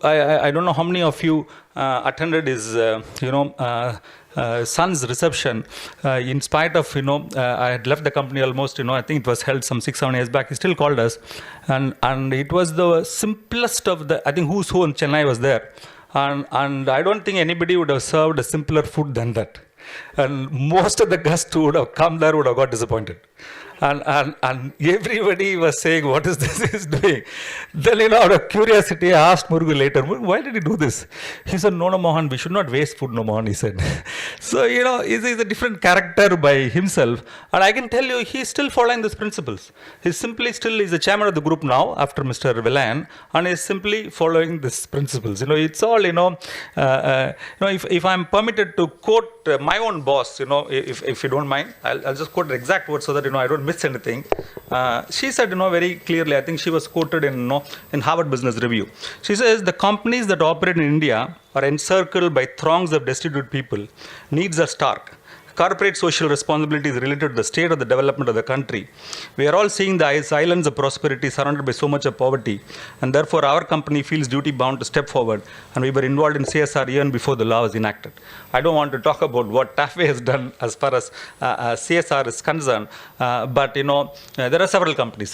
I don't know how many of you attended his, son's reception. In spite of, I had left the company almost, I think it was held some 6-7 years back. He still called us. And it was the simplest of I think who's who in Chennai was there. And I don't think anybody would have served a simpler food than that. And most of the guests who would have come there would have got disappointed. And everybody was saying, what is this he's doing? Then, out of curiosity, I asked Murugu later, why did he do this? He said, no, Mohan, we should not waste food, no, Mohan, he said. So, he's a different character by himself. And I can tell you, he's still following these principles. He's the chairman of the group now, after Mr. Velayan, and he's simply following these principles. It's all, if I'm permitted to quote my own boss, if you don't mind, I'll just quote the exact words so that, I don't miss anything. She said, very clearly, I think she was quoted in Harvard Business Review. She says, the companies that operate in India are encircled by throngs of destitute people. Needs are stark. Corporate social responsibility is related to the state of the development of the country. We are all seeing the islands of prosperity surrounded by so much of poverty, and therefore our company feels duty bound to step forward, and we were involved in CSR even before the law was enacted. I don't want to talk about what TAFE has done as far as CSR is concerned, but there are several companies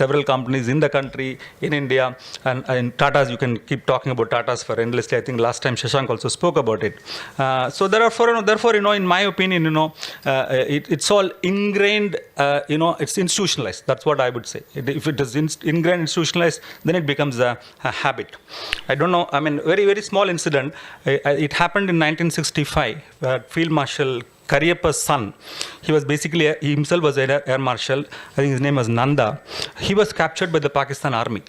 in the country, in India, and in Tatas, you can keep talking about Tatas for endlessly. I think last time Shashank also spoke about it. So therefore, in my opinion, it's all ingrained, it's institutionalized. That's what I would say. If it is ingrained, institutionalized, then it becomes a habit. I don't know, I mean, very, very small incident. It happened in 1965, Field Marshal Cariappa's son, he himself was an air marshal, I think his name was Nanda. He was captured by the Pakistan army.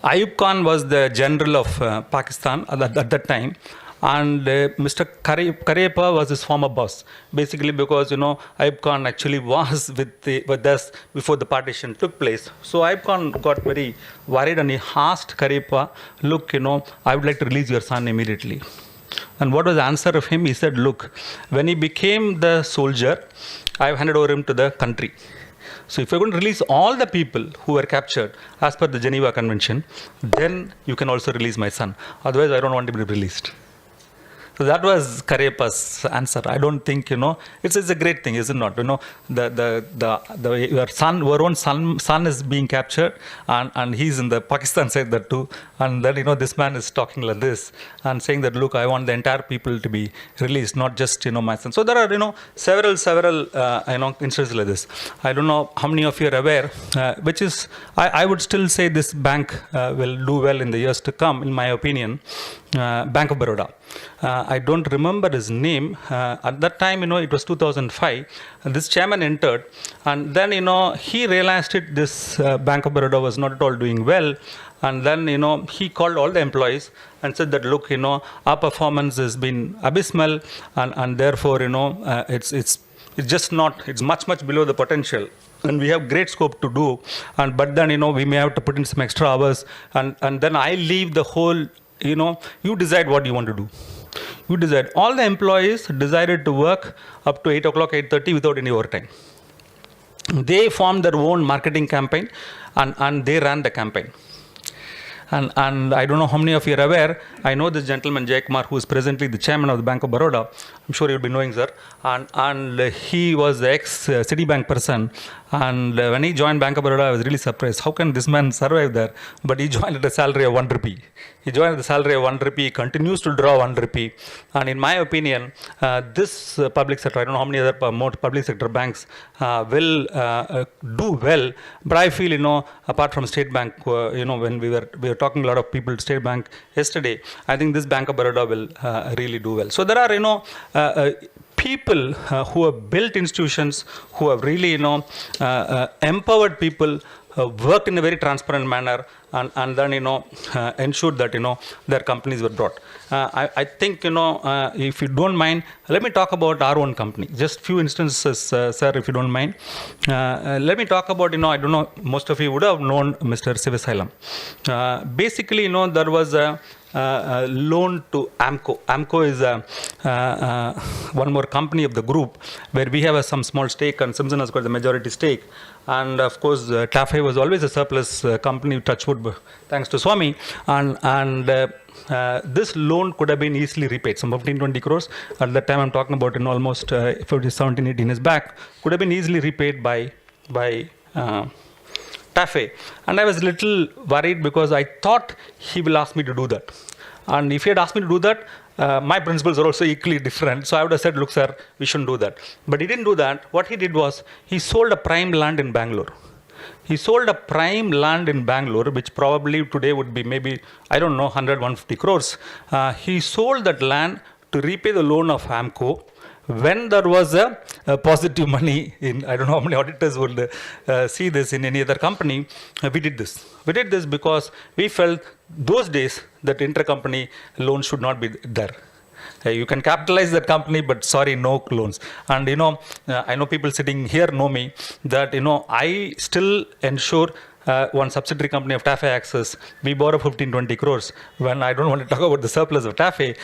Ayub Khan was the general of Pakistan at that time, and Mr. Cariappa was his former boss. Basically because, Ayub Khan actually was with us before the partition took place. So Ayub Khan got very worried and he asked Cariappa, look, I would like to release your son immediately. And what was the answer of him? He said, look, when he became the soldier, I've handed over him to the country. So if you're going to release all the people who were captured as per the Geneva Convention, then you can also release my son. Otherwise, I don't want to be released. So that was Cariappa's answer. I don't think, it's a great thing, is it not? Your own son is being captured, and he's in the Pakistan side that too. And then, this man is talking like this and saying that, look, I want the entire people to be released, not just, my son. So there are, several, instances like this. I don't know how many of you are aware, which is, I would still say this bank will do well in the years to come, in my opinion. Bank of Baroda. I don't remember his name. At that time, it was 2005. This chairman entered, and then, he realized this Bank of Baroda was not at all doing well. And then, he called all the employees and said that, look, our performance has been abysmal, and therefore, it's just not, it's much, much below the potential. And we have great scope to do. But then, we may have to put in some extra hours. And then I leave the whole, you decide what you want to do. You decide. All the employees decided to work up to 8 o'clock, 8:30 without any overtime. They formed their own marketing campaign and they ran the campaign. And I don't know how many of you are aware, I know this gentleman, Jay Kumar, who is presently the chairman of the Bank of Baroda. I'm sure you'll be knowing, sir. And he was the ex-Citibank person. And when he joined Bank of Baroda, I was really surprised. How can this man survive there? But he joined at a salary of 1 rupee. He joined at the salary of 1 rupee, continues to draw 1 rupee. And in my opinion, this public sector, I don't know how many other more public sector banks will do well. But I feel, apart from State Bank, when we were talking a lot of people at State Bank yesterday, I think this Bank of Baroda will really do well. So there are, people who have built institutions, who have really, empowered people, worked in a very transparent manner, and then, ensured that, their companies were brought. I think, if you don't mind, let me talk about our own company. Just few instances, sir, if you don't mind. Let me talk about, I don't know, most of you would have known Mr. Sivasailam. Basically, there was a loan to AMCO. AMCO is one more company of the group where we have some small stake and Simpson has got the majority stake. And of course, TAFE was always a surplus company, touchwood, thanks to Swami. And this loan could have been easily repaid, some 15-20 crores. At that time, I'm talking about in almost 17-18 years back, could have been easily repaid by TAFE. And I was a little worried because I thought he will ask me to do that. And if he had asked me to do that, my principles are also equally different. So I would have said, look, sir, we shouldn't do that. But he didn't do that. What he did was, he sold a prime land in Bangalore. He sold a prime land in Bangalore, which probably today would be maybe, 100-150 crores. He sold that land to repay the loan of AMCO. When there was a positive money in, I don't know how many auditors would see this in any other company, we did this. We did this because we felt those days that intercompany loans should not be there. You can capitalize that company, but sorry, no loans. And I know people sitting here know me, that I still ensure one subsidiary company of TAFE Access, we borrow 15-20 crores when I don't want to talk about the surplus of TAFE,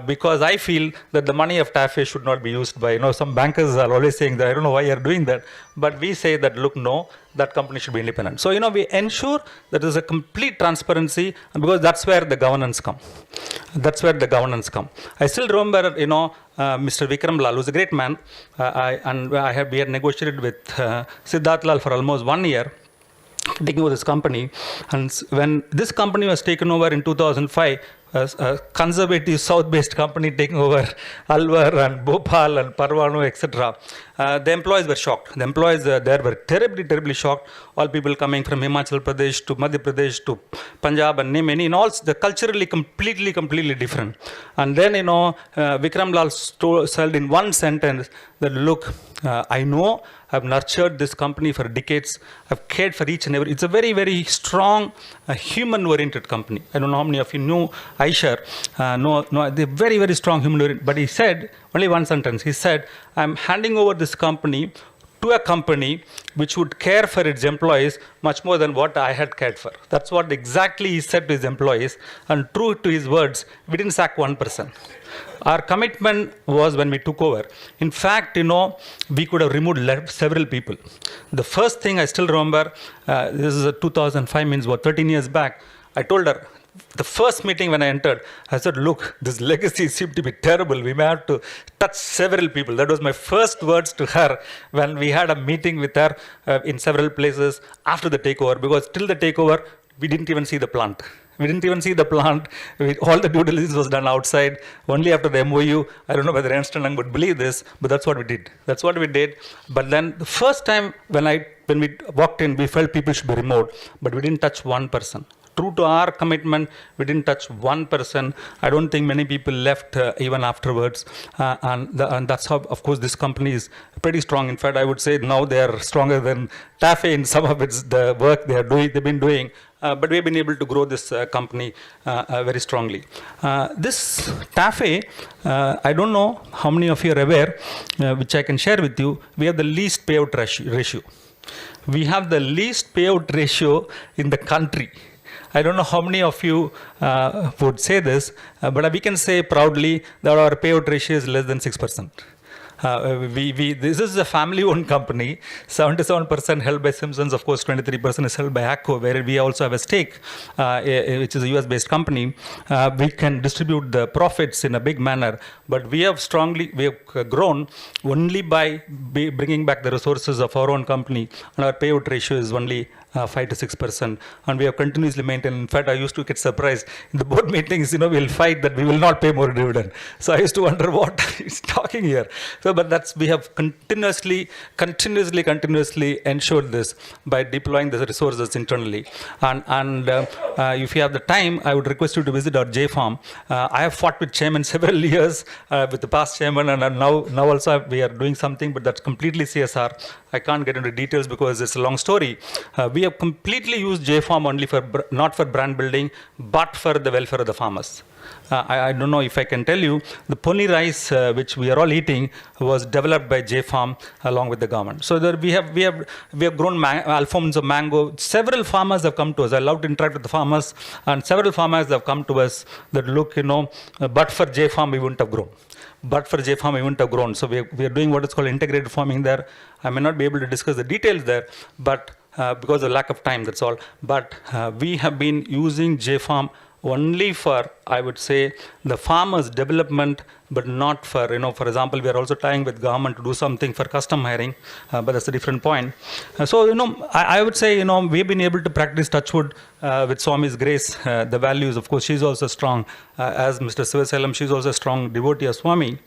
because I feel that the money of TAFE should not be used by, some bankers are always saying that, I don't know why you're doing that, but we say that, look, no, that company should be independent. So, we ensure that there's a complete transparency, because that's where the governance come. That's where the governance come. I still remember, Mr. Vikram Lal, who's a great man, we had negotiated with Siddharth Lal for almost 1 year, taking over this company. And when this company was taken over in 2005, a conservative south-based company taking over Alwar and Bhopal and Parvanu, etc. The employees were shocked. The employees there were terribly shocked. All people coming from Himachal Pradesh to Madhya Pradesh to Punjab and name any, and all the culturally completely different. And then, Vikram Lal said in one sentence that, look, I know I've nurtured this company for decades. I've cared for each and every. It's a very strong, human-oriented company. I don't know how many of you know Aishar. No, they're very strong human-oriented. But he said only one sentence. He said, "I'm handing over this company to a company which would care for its employees much more than what I had cared for." That's what exactly he said to his employees. And true to his words, we didn't sack one person. Our commitment was when we took over. In fact, we could have removed several people. The first thing I still remember, this is 2005, means what, 13 years back, I told her, the first meeting when I entered, I said, look, this legacy seemed to be terrible. We may have to touch several people. That was my first words to her when we had a meeting with her in several places after the takeover, because till the takeover, we didn't even see the plant. We didn't even see the plant. All the due diligence was done outside. Only after the MOU, I don't know whether Ernst & Young would believe this, but that's what we did. That's what we did. But then the first time when we walked in, we felt people should be removed, but we didn't touch one person. True to our commitment, we didn't touch one person. I don't think many people left even afterwards. And that's how, of course, this company is pretty strong. In fact, I would say now they are stronger than TAFE in some of the work they've been doing. But we've been able to grow this company very strongly. This TAFE, I don't know how many of you are aware, which I can share with you, we have the least payout ratio. We have the least payout ratio in the country. I don't know how many of you would say this, but we can say proudly that our payout ratio is less than 6%. This is a family-owned company. 77% held by Simpsons. Of course, 23% is held by ACCO, where we also have a stake, which is a US-based company. We can distribute the profits in a big manner, but we have grown only by bringing back the resources of our own company, and our payout ratio is only 5 to 6%, and we have continuously maintained. In fact, I used to get surprised in the board meetings. We'll fight that we will not pay more dividend. So I used to wonder what he's talking here. So, but we have continuously ensured this by deploying the resources internally. And if you have the time, I would request you to visit our J Farm. I have fought with chairman several years with the past chairman, and now also we are doing something, but that's completely CSR. I can't get into details because it's a long story. We have completely used J Farm only not for brand building, but for the welfare of the farmers. I don't know if I can tell you, the pony rice which we are all eating was developed by J Farm along with the government. So there we have grown Alfonso mango. Several farmers have come to us. I love to interact with the farmers, and several farmers have come to us that look, but for J Farm we wouldn't have grown. But for J Farm, we wouldn't have grown. So we are doing what is called integrated farming there. I may not be able to discuss the details there, but because of lack of time, that's all. But we have been using J Farm only for, I would say, the farmers' development, but not for, for example, we are also tying with government to do something for custom hiring, but that's a different point. So, I would say, we've been able to practice touchwood with Swami's grace, the values. Of course, she's also strong, as Mr. Sivasalam, she's also a strong devotee of Swami.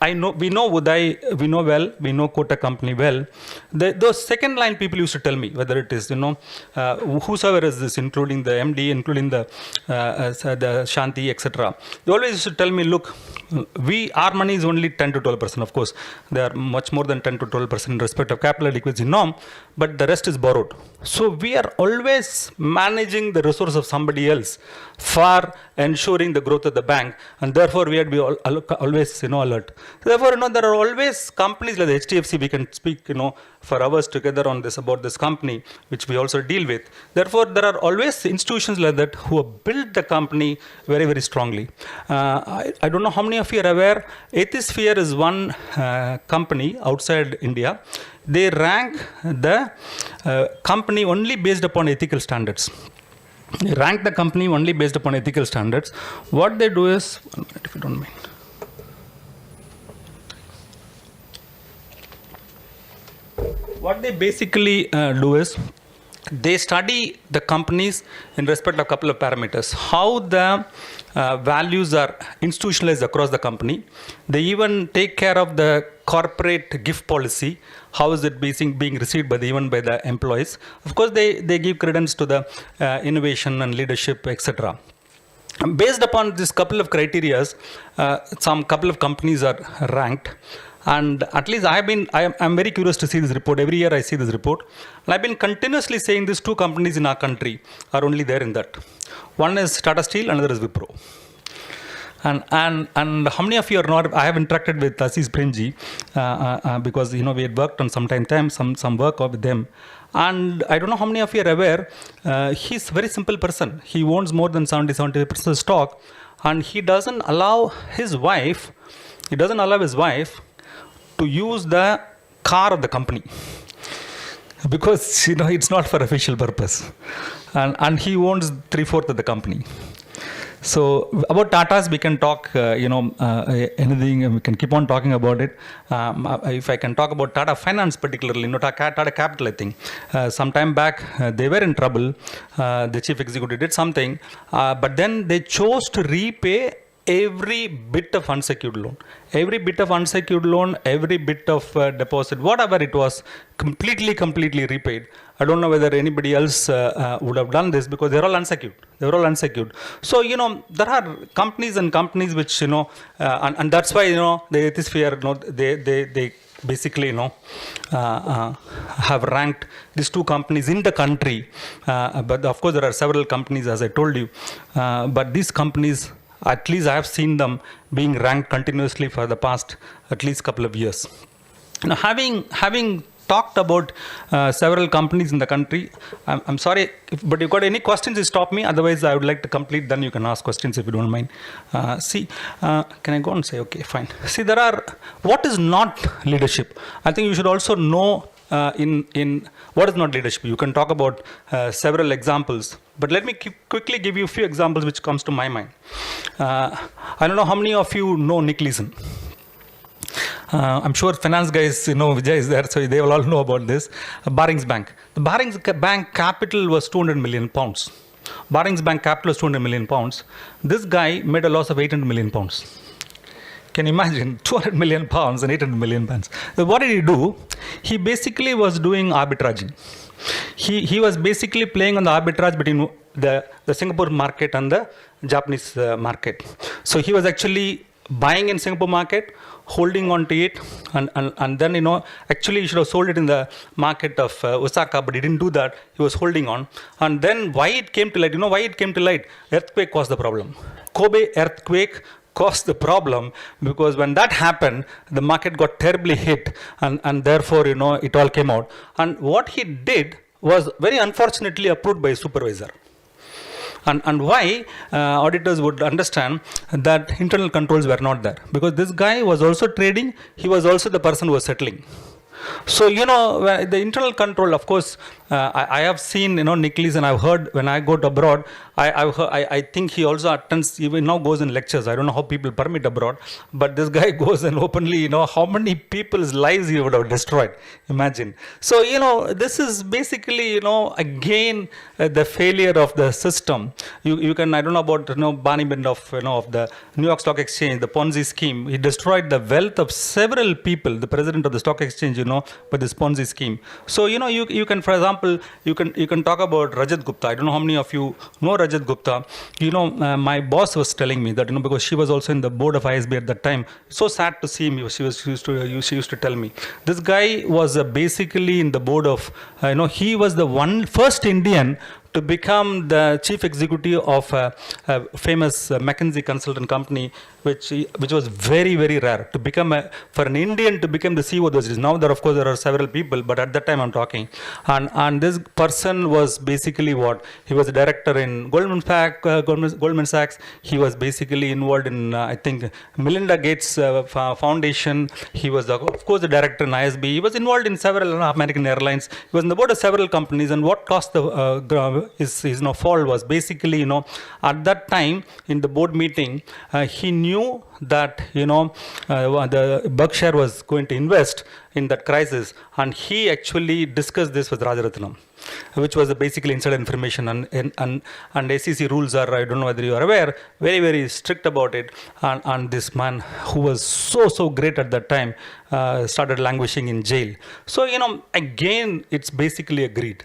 We know Uday, we know well, we know Kotak Company well. Those second line people used to tell me, whether it is, whosoever is this, including the MD, including the Shanti, etc. They always used to tell me, look, our money is only 10 to 12%. Of course, they are much more than 10 to 12% in respect of capital adequacy norm, but the rest is borrowed. So we are always managing the resource of somebody else for ensuring the growth of the bank, and therefore we have to be always alert. Therefore, there are always companies like the HDFC. We can speak for hours together on this, about this company, which we also deal with. Therefore, there are always institutions like that who have built the company very strongly. I don't know how many of you are aware, Ethisphere is one company outside India. They rank the company only based upon ethical standards. They rank the company only based upon ethical standards. What they do is, 1 minute if you don't mind. What they basically do is, they study the companies in respect of a couple of parameters. How the values are institutionalized across the company. They even take care of the corporate gift policy. How is it being received even by the employees? Of course, they give credence to the innovation and leadership, etc. Based upon this couple of criteria, some couple of companies are ranked. And at least I'm very curious to see this report. Every year I see this report. And I've been continuously saying these two companies in our country are only there in that. One is Tata Steel, another is Wipro. And how many of you are not? I have interacted with Aziz Premji because we had worked on some work with them. And I don't know how many of you are aware. He's a very simple person. He owns more than 70% of stock, and he doesn't allow his wife to use the car of the company because it's not for official purpose, and he owns 3/4 of the company. So about Tatas, we can talk, anything. We can keep on talking about it. If I can talk about Tata Finance particularly, Tata Capital, I think. Some time back, they were in trouble. The chief executive did something, but then they chose to repay every bit of unsecured loan, every bit of deposit, whatever it was, completely repaid. I don't know whether anybody else would have done this because they're all unsecured. So, there are companies which, and that's why, the ethisphere, they basically, have ranked these two companies in the country. But of course, there are several companies, as I told you. But these companies, at least I have seen them being ranked continuously for the past at least couple of years. Now, having talked about several companies in the country, I'm sorry, but you've got any questions, you stop me. Otherwise, I would like to complete. Then you can ask questions if you don't mind. Can I go and say, okay, fine. See, what is not leadership? I think you should also know in what is not leadership. You can talk about several examples, but let me quickly give you a few examples which comes to my mind. I don't know how many of you know Nick Leeson. I'm sure finance guys, Vijay is there, so they will all know about this. Barings Bank. The Barings Bank capital was 200 million pounds. Barings Bank capital was 200 million pounds. This guy made a loss of 800 million pounds. Can you imagine? 200 million pounds and 800 million pounds. So what did he do? He basically was doing arbitraging. He was basically playing on the arbitrage between the Singapore market and the Japanese market. So he was actually buying in Singapore market, holding on to it, and then, actually he should have sold it in the market of Osaka, but he didn't do that. He was holding on. And then why it came to light? Earthquake caused the problem. Kobe earthquake caused the problem because when that happened, the market got terribly hit, and therefore, it all came out. And what he did was very unfortunately approved by a supervisor. And why auditors would understand that internal controls were not there, because this guy was also trading, he was also the person who was settling. So, the internal control, of course, I have seen, Nick Leeson, and I've heard when I go to abroad, I think he also attends, even now goes in lectures. I don't know how people permit abroad, but this guy goes and openly, how many people's lives he would have destroyed. Imagine. So, this is basically, again, the failure of the system. You can, I don't know about, Barney Madoff, of the New York Stock Exchange, the Ponzi scheme. He destroyed the wealth of several people, the president of the stock exchange, with this Ponzi scheme. So, you can, for example, you can talk about Rajat Gupta. I don't know how many of you know Rajat Gupta. My boss was telling me that, because she was also in the board of ISB at that time. So sad to see me. She used to tell me. This guy was basically in the board of, he was the first Indian to become the chief executive of a famous McKinsey consultant company, which was very, very rare. For an Indian to become the CEO of those. Now, of course, there are several people, but at that time I'm talking. And this person was basically what? He was a director in Goldman Sachs. He was basically involved in, I think, Melinda Gates Foundation. He was, of course, the director in ISB. He was involved in several American airlines. He was in the board of several companies. And what caused the his fall was basically, at that time in the board meeting, he knew that, the Berkshire was going to invest in that crisis, and he actually discussed this with Rajaratnam, which was basically insider information, and SEC rules are, I don't know whether you are aware, very, very strict about it, and this man who was so great at that time started languishing in jail. So, again, it's basically agreed.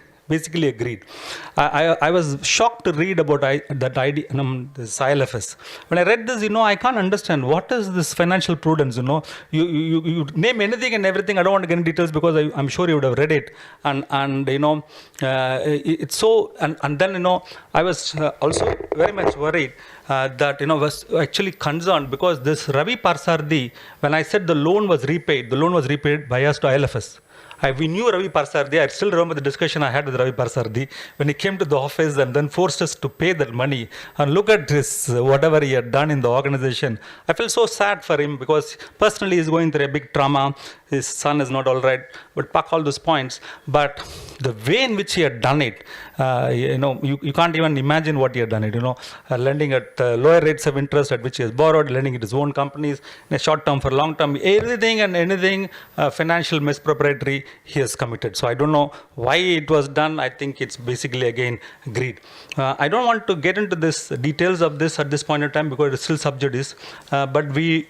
I was shocked to read about that idea, this ILFS. When I read this, I can't understand what is this financial prudence. You name anything and everything. I don't want to get into details because I'm sure you would have read it. And it's so. And then I was also very much worried that was actually concerned because this Ravi Parsardi, when I said the loan was repaid by us to ILFS. We knew Ravi Parsardi. I still remember the discussion I had with Ravi Parsardi when he came to the office and then forced us to pay that money. And look at this, whatever he had done in the organization. I felt so sad for him because personally he's going through a big trauma. His son is not all right. But park all those points. But the way in which he had done it, you can't even imagine what he had done it. Lending at lower rates of interest at which he has borrowed, lending at his own companies in a short term for long term, everything and anything financial misproprietary he has committed. So I don't know why it was done. I think it's basically again greed. I don't want to get into this details of this at this point in time because it's still sub judice. But we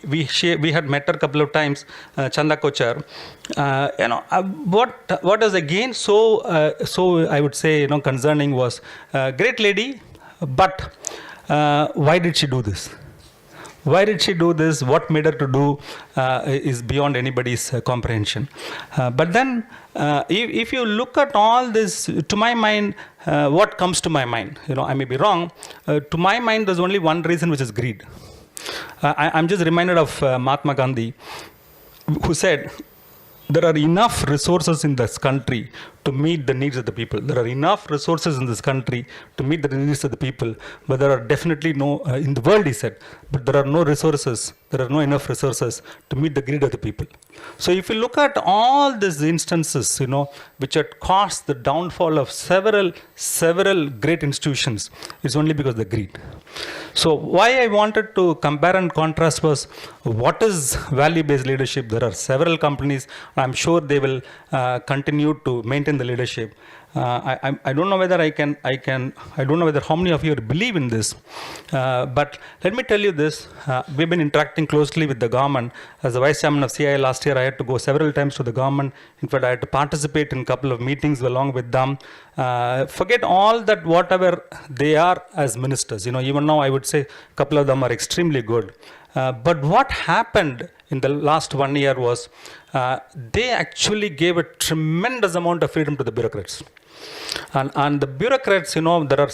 had met her a couple of times, Chanda Kochar. What is again so I would say concerning was great lady, but why did she do this? Why did she do this? What made her to do is beyond anybody's comprehension. But then, if you look at all this, to my mind, what comes to my mind? I may be wrong. To my mind, there's only one reason, which is greed. I'm just reminded of Mahatma Gandhi, who said, there are enough resources in this country to meet the needs of the people. There are enough resources in this country to meet the needs of the people, but there are definitely no, in the world he said, but there are no resources, there are no enough resources to meet the greed of the people. So if you look at all these instances, which had caused the downfall of several great institutions, it's only because of the greed. So why I wanted to compare and contrast was, what is value-based leadership? There are several companies, I'm sure they will continue to maintain the leadership. I don't know whether I don't know whether how many of you believe in this, but let me tell you this, we've been interacting closely with the government. As the Vice Chairman of CII last year, I had to go several times to the government. In fact, I had to participate in a couple of meetings along with them. Forget all that, whatever they are as ministers. Even now I would say a couple of them are extremely good. But what happened in the last 1 year was they actually gave a tremendous amount of freedom to the bureaucrats. And the bureaucrats, there are,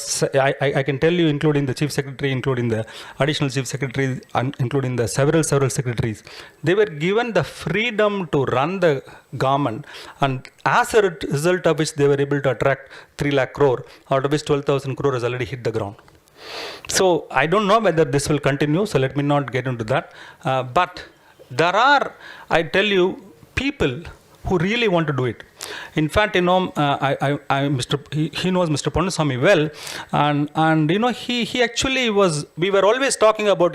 I can tell you, including the chief secretary, including the additional chief secretary, and including the several secretaries, they were given the freedom to run the government, and as a result of which they were able to attract 3 lakh crore, out of which 12,000 crore has already hit the ground. So I don't know whether this will continue, so let me not get into that. But there are, I tell you, people who really want to do it. In fact, he knows Mr. Ponnuswamy well, and he actually was. We were always talking about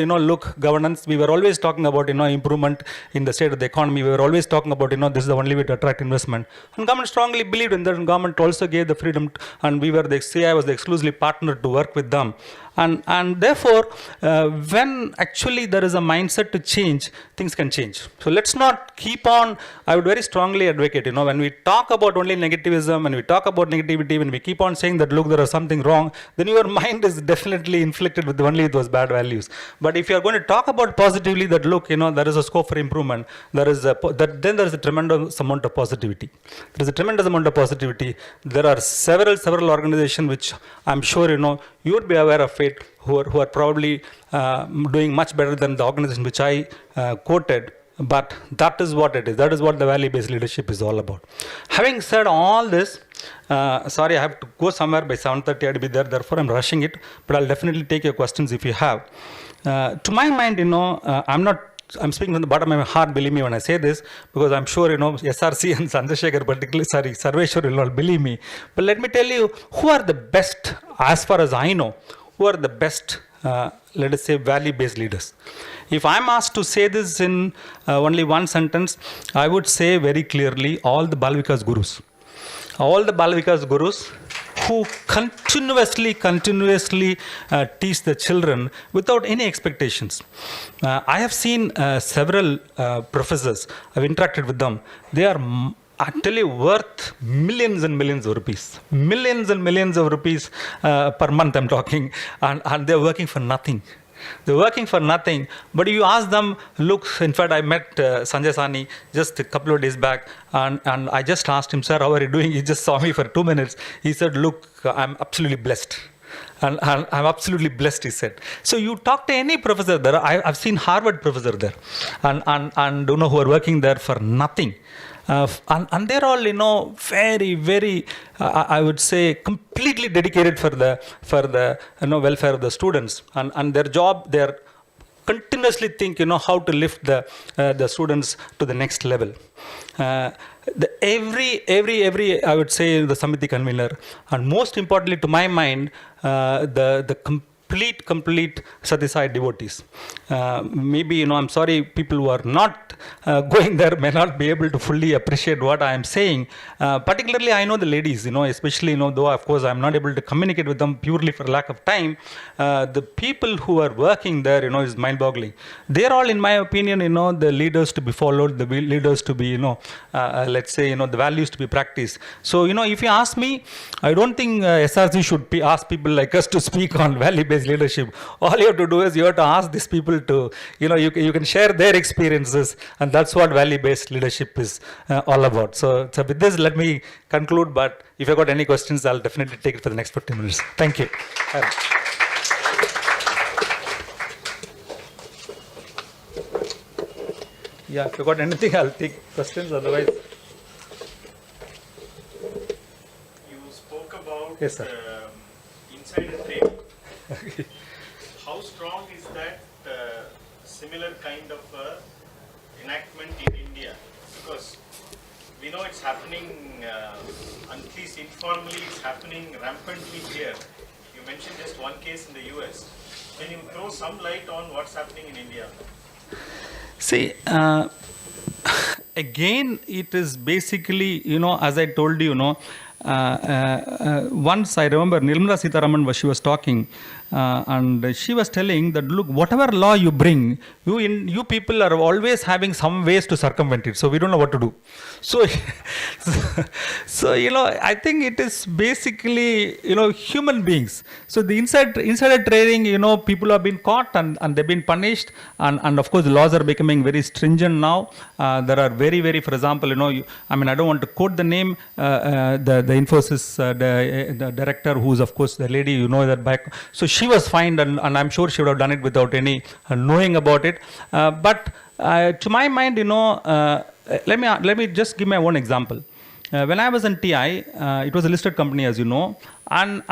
governance. We were always talking about improvement in the state of the economy. We were always talking about this is the only way to attract investment. And government strongly believed in that. And government also gave the freedom, and we were the CI was the exclusively partner to work with them. And therefore, when actually there is a mindset to change, things can change. So let's not keep on. I would very strongly advocate, when we talk about only negativism, and we talk about negativity, when we keep on saying that, look, there is something wrong, then your mind is definitely inflicted with only those bad values. But if you are going to talk about positively, that look, there is a scope for improvement, then there is a tremendous amount of positivity. There is a tremendous amount of positivity. There are several organizations which I'm sure you would be aware of it, who are probably doing much better than the organization which I quoted. But that is what it is. That is what the value-based leadership is all about. Having said all this, sorry, I have to go somewhere by 7:30. I have to be there. Therefore, I'm rushing it. But I'll definitely take your questions if you have. To my mind, I'm not I'm speaking from the bottom of my heart, believe me when I say this, because I'm sure, SRC and Chandrasekhar particularly, Sarveshwar will not believe me. But let me tell you, who are the best, as far as I know, who are the best, let us say, value-based leaders? If I'm asked to say this in only one sentence, I would say very clearly all the Bal Vikas Gurus. All the Bal Vikas Gurus who continuously teach the children without any expectations. I have seen several professors, I've interacted with them. They are actually worth millions and millions of rupees. Millions and millions of rupees per month I'm talking, and they're working for nothing. They're working for nothing. But you ask them, look, in fact, I met Sanjay Sani just a couple of days back, and I just asked him, sir, how are you doing? He just saw me for 2 minutes. He said, look, I'm absolutely blessed. And I'm absolutely blessed, he said. So you talk to any professor there. I've seen Harvard professor there, and who are working there for nothing. And they're all, very, very, I would say, completely dedicated for the welfare of the students. And their job, they're continuously think, how to lift the students to the next level. Every, I would say, the Samiti convener, and most importantly, to my mind, the complete Satisai devotees. Maybe, I'm sorry, people who are not going there may not be able to fully appreciate what I am saying. Particularly, I know the ladies, especially, though, of course, I'm not able to communicate with them purely for lack of time. The people who are working there, is mind-boggling. They're all, in my opinion, the leaders to be followed, the leaders to be, let's say, the values to be practiced. So, if you ask me, I don't think SRC should ask people like us to speak on value-based leadership. All you have to do is you have to ask these people to, you can share their experiences, and that's what value-based leadership is all about. So with this, let me conclude, but if you've got any questions, I'll definitely take it for the next 15 minutes. Thank you. Yeah, if you've got anything, I'll take questions, otherwise. You spoke about Yes, sir. insider trading. How strong is that similar kind of enactment in India? Because we know it's happening, at least informally, it's happening rampantly here. You mentioned just one case in the US. Can you throw some light on what's happening in India? See, again, it is basically, as I told you, once I remember Nirmala Sitharaman, she was talking, and she was telling that, look, whatever law you bring, you people are always having some ways to circumvent it, so we don't know what to do. So, I think it is basically, human beings. So the insider trading, people have been caught and they've been punished, and of course the laws are becoming very stringent now. There are very, very, for example, I don't want to quote the name, the Infosys the director, who's of course the lady, that back. So she was fined, and I'm sure she would have done it without any knowing about it. But to my mind, let me just give my own example. When I was in TI, it was a listed company, as you know, and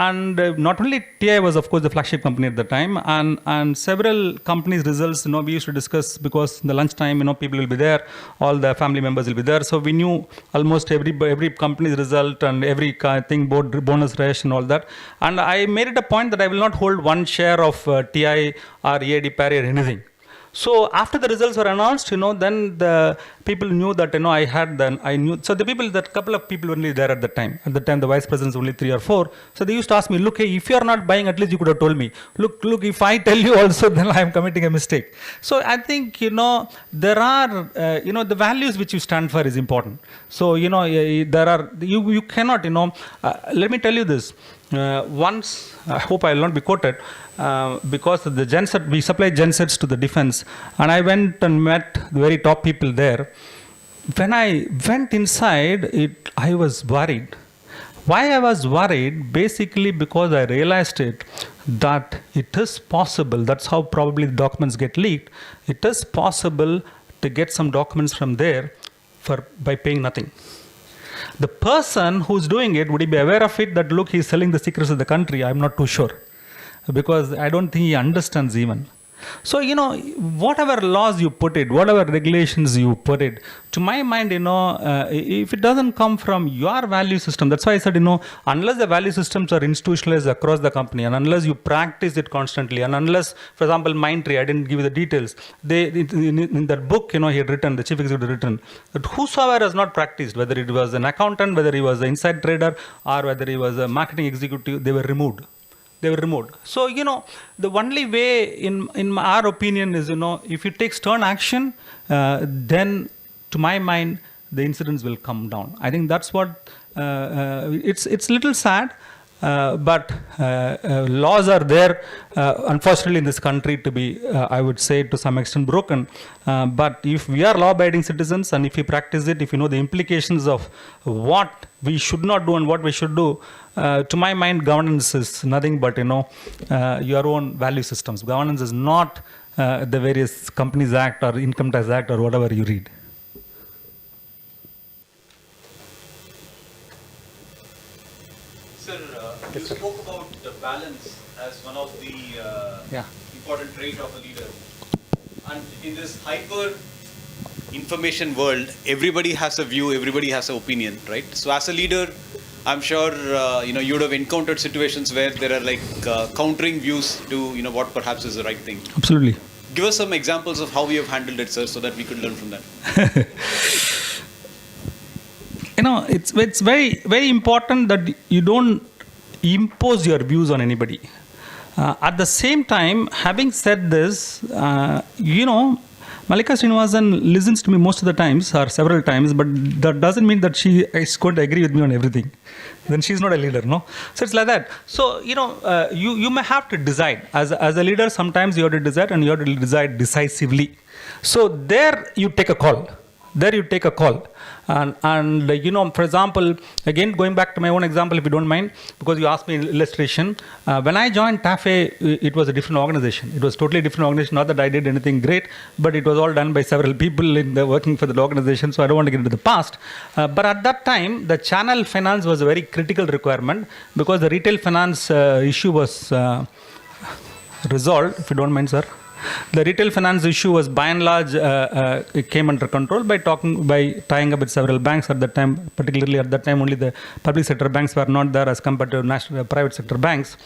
not only TI was, of course, the flagship company at the time, and several companies' results, we used to discuss, because in the lunchtime, people will be there, all the family members will be there, so we knew almost every company's result and every thing, bonus rush and all that. And I made it a point that I will not hold one share of TI or EID Parry or anything. So after the results were announced, then the people knew that, I knew. So that couple of people only there at the time. At the time, the vice presidents only 3 or 4. So they used to ask me, look, hey, if you are not buying, at least you could have told me. Look, if I tell you also, then I am committing a mistake. So I think, there are, the values which you stand for is important. So, there are, you cannot, let me tell you this. Once, I hope I will not be quoted, because the genset, we supply gensets to the defense, and I went and met the very top people there. When I went inside, I was worried. Why I was worried? Basically because I realized that it is possible, that's how probably the documents get leaked, it is possible to get some documents from there by paying nothing. The person who's doing it, would he be aware of it, that look, he's selling the secrets of the country? I'm not too sure, because I don't think he understands even. So, whatever laws you put it, whatever regulations you put it, to my mind, if it doesn't come from your value system, that's why I said, unless the value systems are institutionalized across the company, and unless you practice it constantly, and unless, for example, Mindtree, I didn't give you the details, in that book, he had written, the chief executive had written, that whosoever has not practiced, whether it was an accountant, whether he was an inside trader, or whether he was a marketing executive, they were removed. So, the only way, in our opinion, is, if you take stern action, then, to my mind, the incidents will come down. I think that's what, it's a little sad, but laws are there, unfortunately, in this country to be, I would say, to some extent broken. But if we are law-abiding citizens, and if we practice it, if you know the implications of what we should not do and what we should do, to my mind, governance is nothing but, your own value systems. Governance is not the various Companies Act or Income Tax Act or whatever you read. Sir, you spoke about the balance as one of the important trait of a leader. And in this hyper information world, everybody has a view, everybody has an opinion, right? So as a leader, I'm sure you would have encountered situations where there are like countering views to what perhaps is the right thing. Absolutely. Give us some examples of how you have handled it, sir, so that we could learn from that. It's very, very important that you don't impose your views on anybody. At the same time, having said this, Mallika Srinivasan listens to me most of the times, or several times, but that doesn't mean that she is going to agree with me on everything. Then she's not a leader, no? So it's like that. So, you may have to decide. As a leader, sometimes you have to decide, and you have to decide decisively. So there you take a call. And for example, again, going back to my own example, if you don't mind, because you asked me illustration. When I joined TAFE, it was a different organization. It was totally different organization. Not that I did anything great, but it was all done by several people working for the organization. So I don't want to get into the past. But at that time, the channel finance was a very critical requirement, because the retail finance issue was resolved, if you don't mind, sir. The retail finance issue was by and large it came under control by tying up with several banks at that time. Particularly at that time, only the public sector banks were not there as compared to national private sector banks.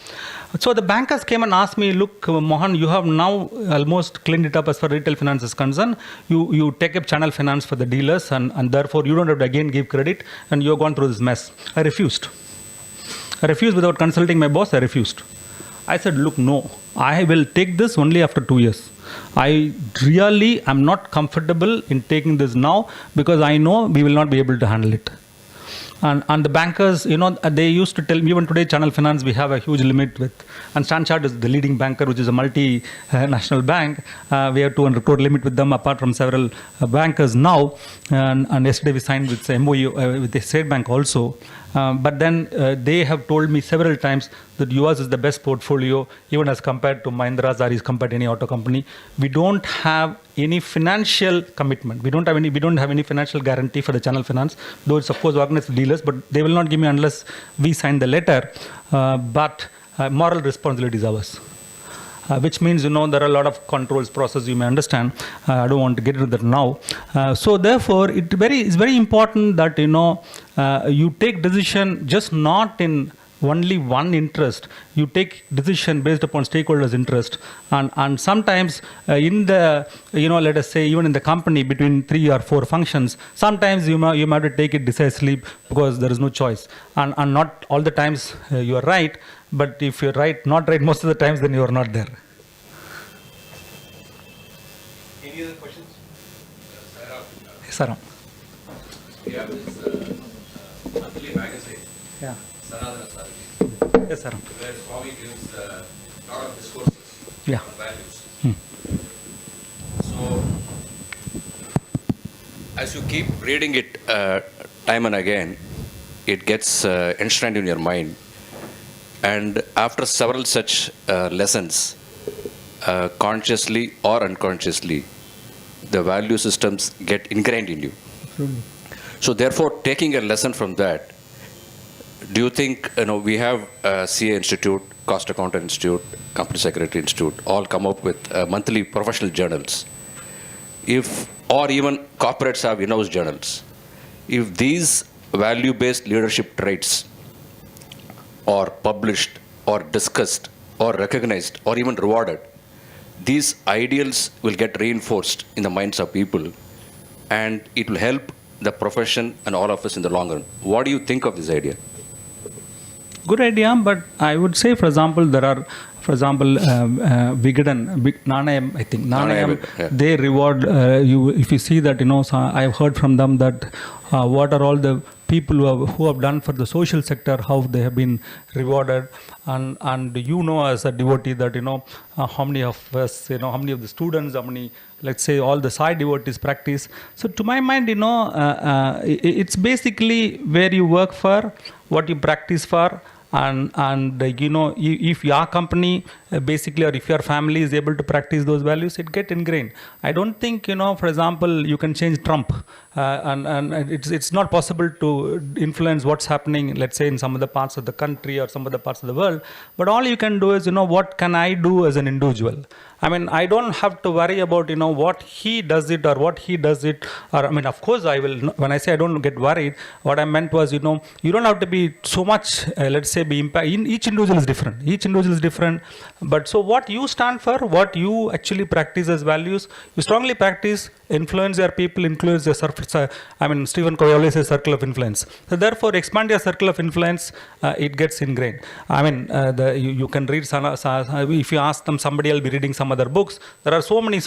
So the bankers came and asked me, look, Mohan, you have now almost cleaned it up as far as retail finance is concerned. You take up channel finance for the dealers, and therefore you don't have to again give credit, and you have gone through this mess. I refused without consulting my boss. I refused. I said, look, no, I will take this only after 2 years. I really am not comfortable in taking this now, because I know we will not be able to handle it. And the bankers, they used to tell me, even today, Channel Finance, we have a huge limit with, and Stanchart is the leading banker, which is a multi-national bank. We have 200 crore limit with them, apart from several bankers now. And yesterday we signed with the MOU with the State Bank also. But then they have told me several times that yours is the best portfolio, even as compared to Mahindra's or is compared to any auto company. We don't have any financial commitment. We don't have any financial guarantee for the channel finance, though it's of course organized with dealers, but they will not give me unless we sign the letter. But moral responsibility is ours. Which means, there are a lot of controls process, you may understand. I don't want to get into that now. So therefore, it's very important that, you take decision just not in only one interest. You take decision based upon stakeholders' interest. And sometimes in the, let us say, even in the company between 3 or 4 functions, sometimes you might have to take it decisively because there is no choice. And not all the times you are right. But if you're not right most of the times, then you are not there. Any other questions? Yes, Saram. We have this monthly magazine, Yeah. Sanadana Sarati, Yes, Saram. where Swami gives a lot of discourses Yeah. on values. So, as you keep reading it time and again, it gets enshrined in your mind. And after several such lessons, consciously or unconsciously, the value systems get ingrained in you. So therefore, taking a lesson from that, do you think, we have CA Institute, Cost Accountant Institute, Company Secretary Institute, all come up with monthly professional journals. Or even corporates have in-house journals. If these value-based leadership traits are published or discussed or recognized or even rewarded, these ideals will get reinforced in the minds of people, and it will help the profession and all of us in the long run. What do you think of this idea? Good idea, but I would say, for example, Vigadan, Nanayam, I think, Nanayam, yeah. they reward you. If you see that, so I've heard from them that what are all the people who have done for the social sector, how they have been rewarded, and as a devotee that, how many of us, how many of the students, how many, let's say, all the Sai devotees practice. So to my mind, it's basically where you work for, what you practice for, and if your company basically, or if your family is able to practice those values, it get ingrained. I don't think, for example, you can change Trump, and it's not possible to influence what's happening, let's say, in some other parts of the country or some other parts of the world. But all you can do is, what can I do as an individual? I mean, I don't have to worry about, what he does it or what he does it. Or, I mean, of course, I will. When I say I don't get worried, what I meant was, you don't have to be so much, let's say, be impact. Each individual is different. Each individual is different. But so what you stand for, what you actually practice as values, you strongly practice, influence your people, influence your circle. I mean, Stephen Covey always says circle of influence. So therefore, expand your circle of influence, it gets ingrained. I mean, you can read, if you ask them, somebody will be reading some other books. There are so many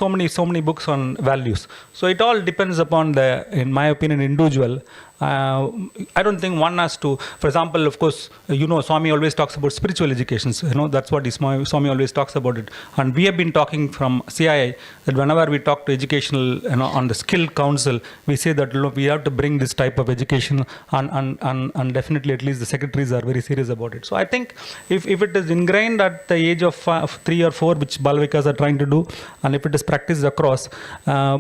books on values. So it all depends upon in my opinion, individual. I don't think one has to, for example, of course, Swami always talks about spiritual educations. That's what Swami always talks about it. And we have been talking from CII that whenever we talk to educational, on the skill council, we say that we have to bring this type of education, and definitely at least the secretaries are very serious about it. So I think if it is ingrained at the age of 3 or 4, which Balavikas are trying to do, and if it is practiced across,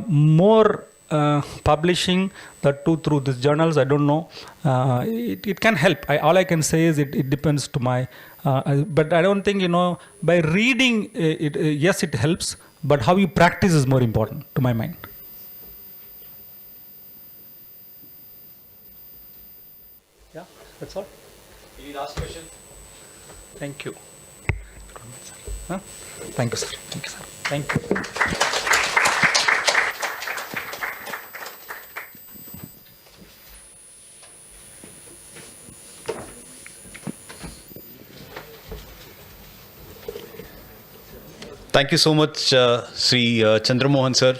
more publishing that too through these journals, I don't know. It can help. All I can say is it depends to my. But I don't think by reading it. Yes, it helps. But how you practice is more important to my mind. Yeah, that's all. Any last question? Thank you. Huh? Thank you, sir. Thank you, sir. Thank you. Thank you so much, Sri Chandramohan sir.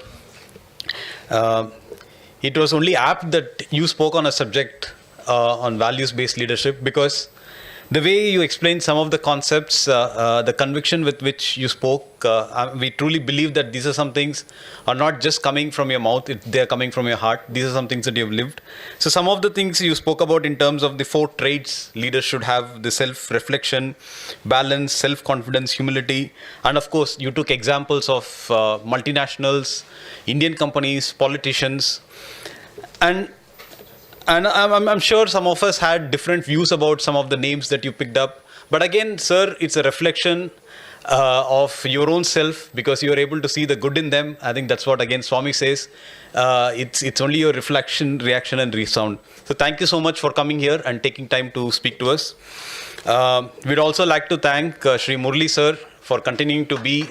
It was only apt that you spoke on a subject on values-based leadership, because the way you explained some of the concepts, the conviction with which you spoke, we truly believe that these are some things are not just coming from your mouth, they are coming from your heart. These are some things that you have lived. So some of the things you spoke about in terms of the 4 traits leaders should have: the self-reflection, balance, self-confidence, humility, and of course you took examples of multinationals, Indian companies, politicians, and I'm sure some of us had different views about some of the names that you picked up. But again, sir, it's a reflection of your own self, because you are able to see the good in them. I think that's what, again, Swami says. It's only your reflection, reaction, and resound. So thank you so much for coming here and taking time to speak to us. We'd also like to thank Sri Murli sir for continuing to be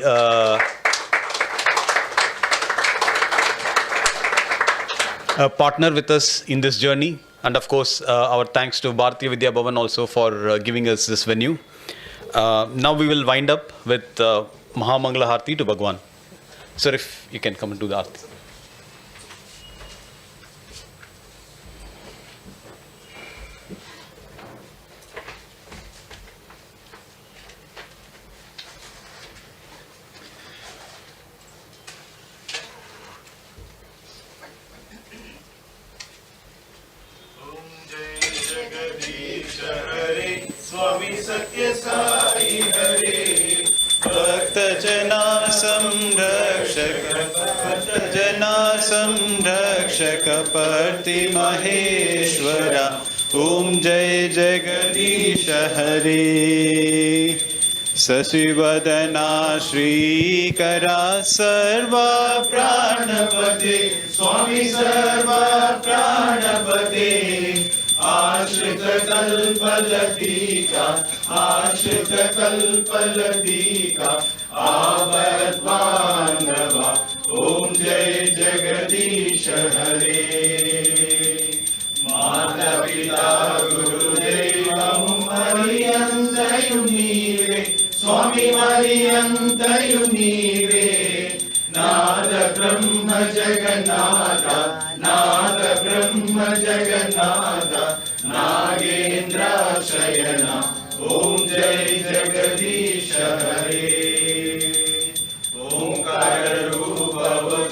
a partner with us in this journey. And of course, our thanks to Bharatiya Vidya Bhavan also for giving us this venue. Now we will wind up with Mahamangala Harti to Bhagwan. Sir, if you can come and do the Arti. जना संरक्षक पर्ति महेश्वरा ॐ जय जगदीश हरे शशिवदना श्रीकरा सर्वा प्राणपते स्वामी सर्वा प्राणपते आश्रित कल्पलतिका आश्रित कल्पलतिका आवद्बान्धवा ॐ जय जगदीश हरे माता पिता गुरुदेवं मरियन्तयु नीवे स्वामी मरियन्तयु नीवे नाद ब्रह्म जगन्नाथ नाद ब्रह्म जगन्नाथ नागेन्द्राशयन ॐ जय जगदीश हरे ओंकार रूप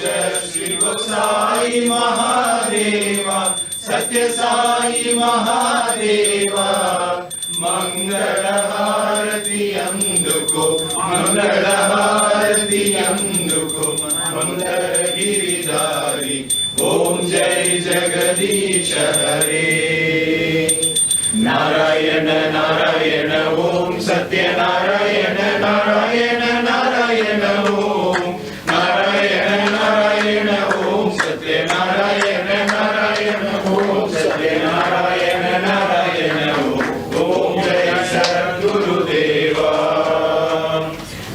जय शिव साई महादेवा सत्य साई महादेवा मंगल हारति अंदुको मंगल हारति अंदुको मंगल गिरिधारी ओम जय जगदीश हरे नारायण नारायण ओम सत्य नारायण नारायण नारायण ओम नारायण नारायण ओम सत्य नारायण नारायण ओम सत्य नारायण नारायण ओम जय सद्गुरुदेवा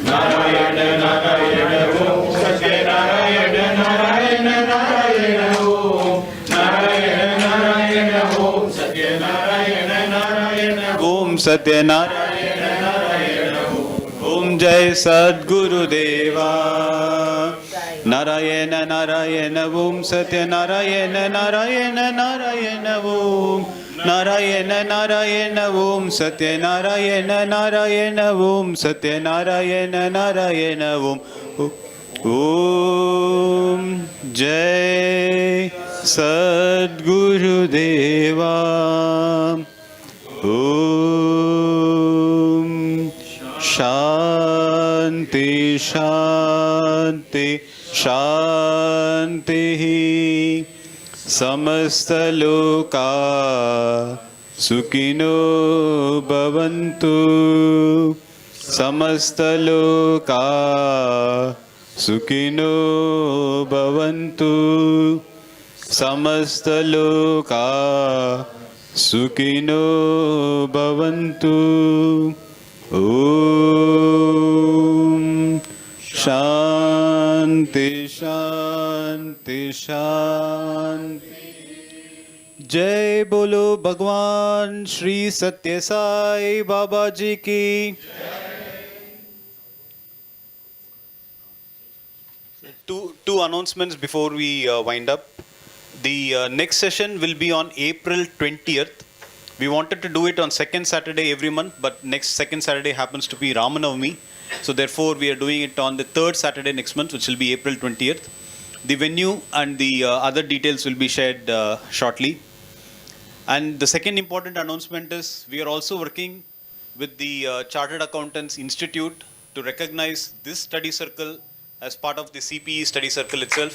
नारायण नारायण ओम सत्य नारायण नारायण नारायण ओम नारायण नारायण ओम सत्य नारायण नारायण ओम सत्य नारायण नारायण ओम जय सद्गुरुदेवा नारायण नारायण ओम सत्य नारायण नारायण नारायण ओम नारायण नारायण ओम सत्य नारायण नारायण ओम सत्य नारायण नारायण ओम जय सद्गुरुदेवा ओम शांति शांति शांति समस्त लोका सुखिनो भवन्तु समस्त लोका सुखिनो भवन्तु समस्त लोका सुखिनो भवन्तु ओम शांति शांति शांति जय बोलो भगवान श्री सत्य साई बाबा जी की Two announcements before we wind up. The next session will be on April 20th. We wanted to do it on second Saturday every month, but next second Saturday happens to be Ramanavami. So therefore, we are doing it on the third Saturday next month, which will be April 20th. The venue and the other details will be shared shortly. And the second important announcement is we are also working with the Chartered Accountants Institute to recognize this study circle as part of the CPE study circle itself.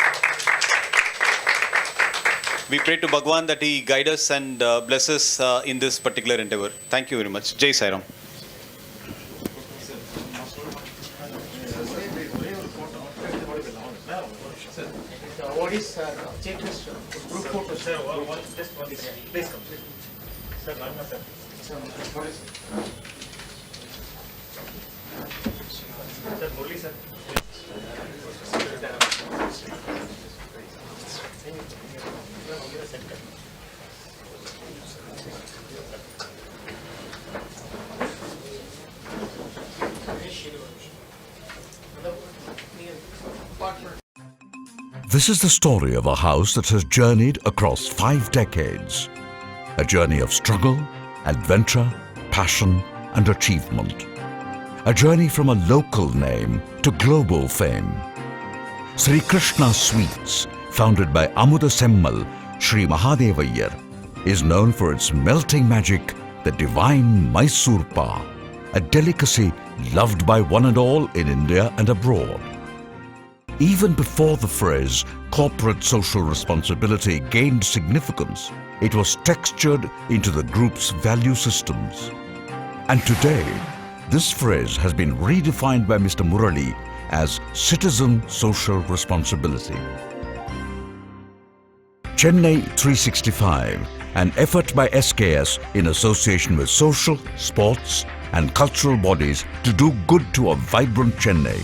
We pray to Bhagwan that he guide us and bless us in this particular endeavor. Thank you very much. Jai Sai Ram. What is checklist? Group photo, sir. Just one second. Please come. Sir, Rama, sir. Sir, what is? Sir, Murli, sir. This is the story of a house that has journeyed across 5 decades. A journey of struggle, adventure, passion and achievement. A journey from a local name to global fame. Sri Krishna Sweets, founded by Amuda Semmal, Sri Mahadevayar, is known for its melting magic, the divine Mysore Pa, a delicacy loved by one and all in India and abroad. Even before the phrase corporate social responsibility gained significance, it was textured into the group's value systems. And today, this phrase has been redefined by Mr. Murali as citizen social responsibility. Chennai 365, an effort by SKS in association with social, sports and cultural bodies to do good to a vibrant Chennai.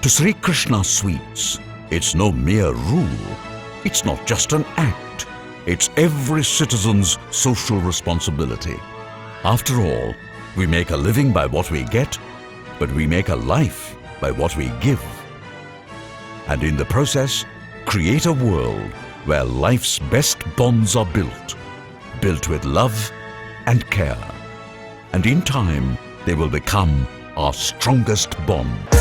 To Sri Krishna Sweets, it's no mere rule. It's not just an act. It's every citizen's social responsibility. After all, we make a living by what we get, but we make a life by what we give. And in the process, create a world where life's best bonds are built with love and care. And in time, they will become our strongest bond.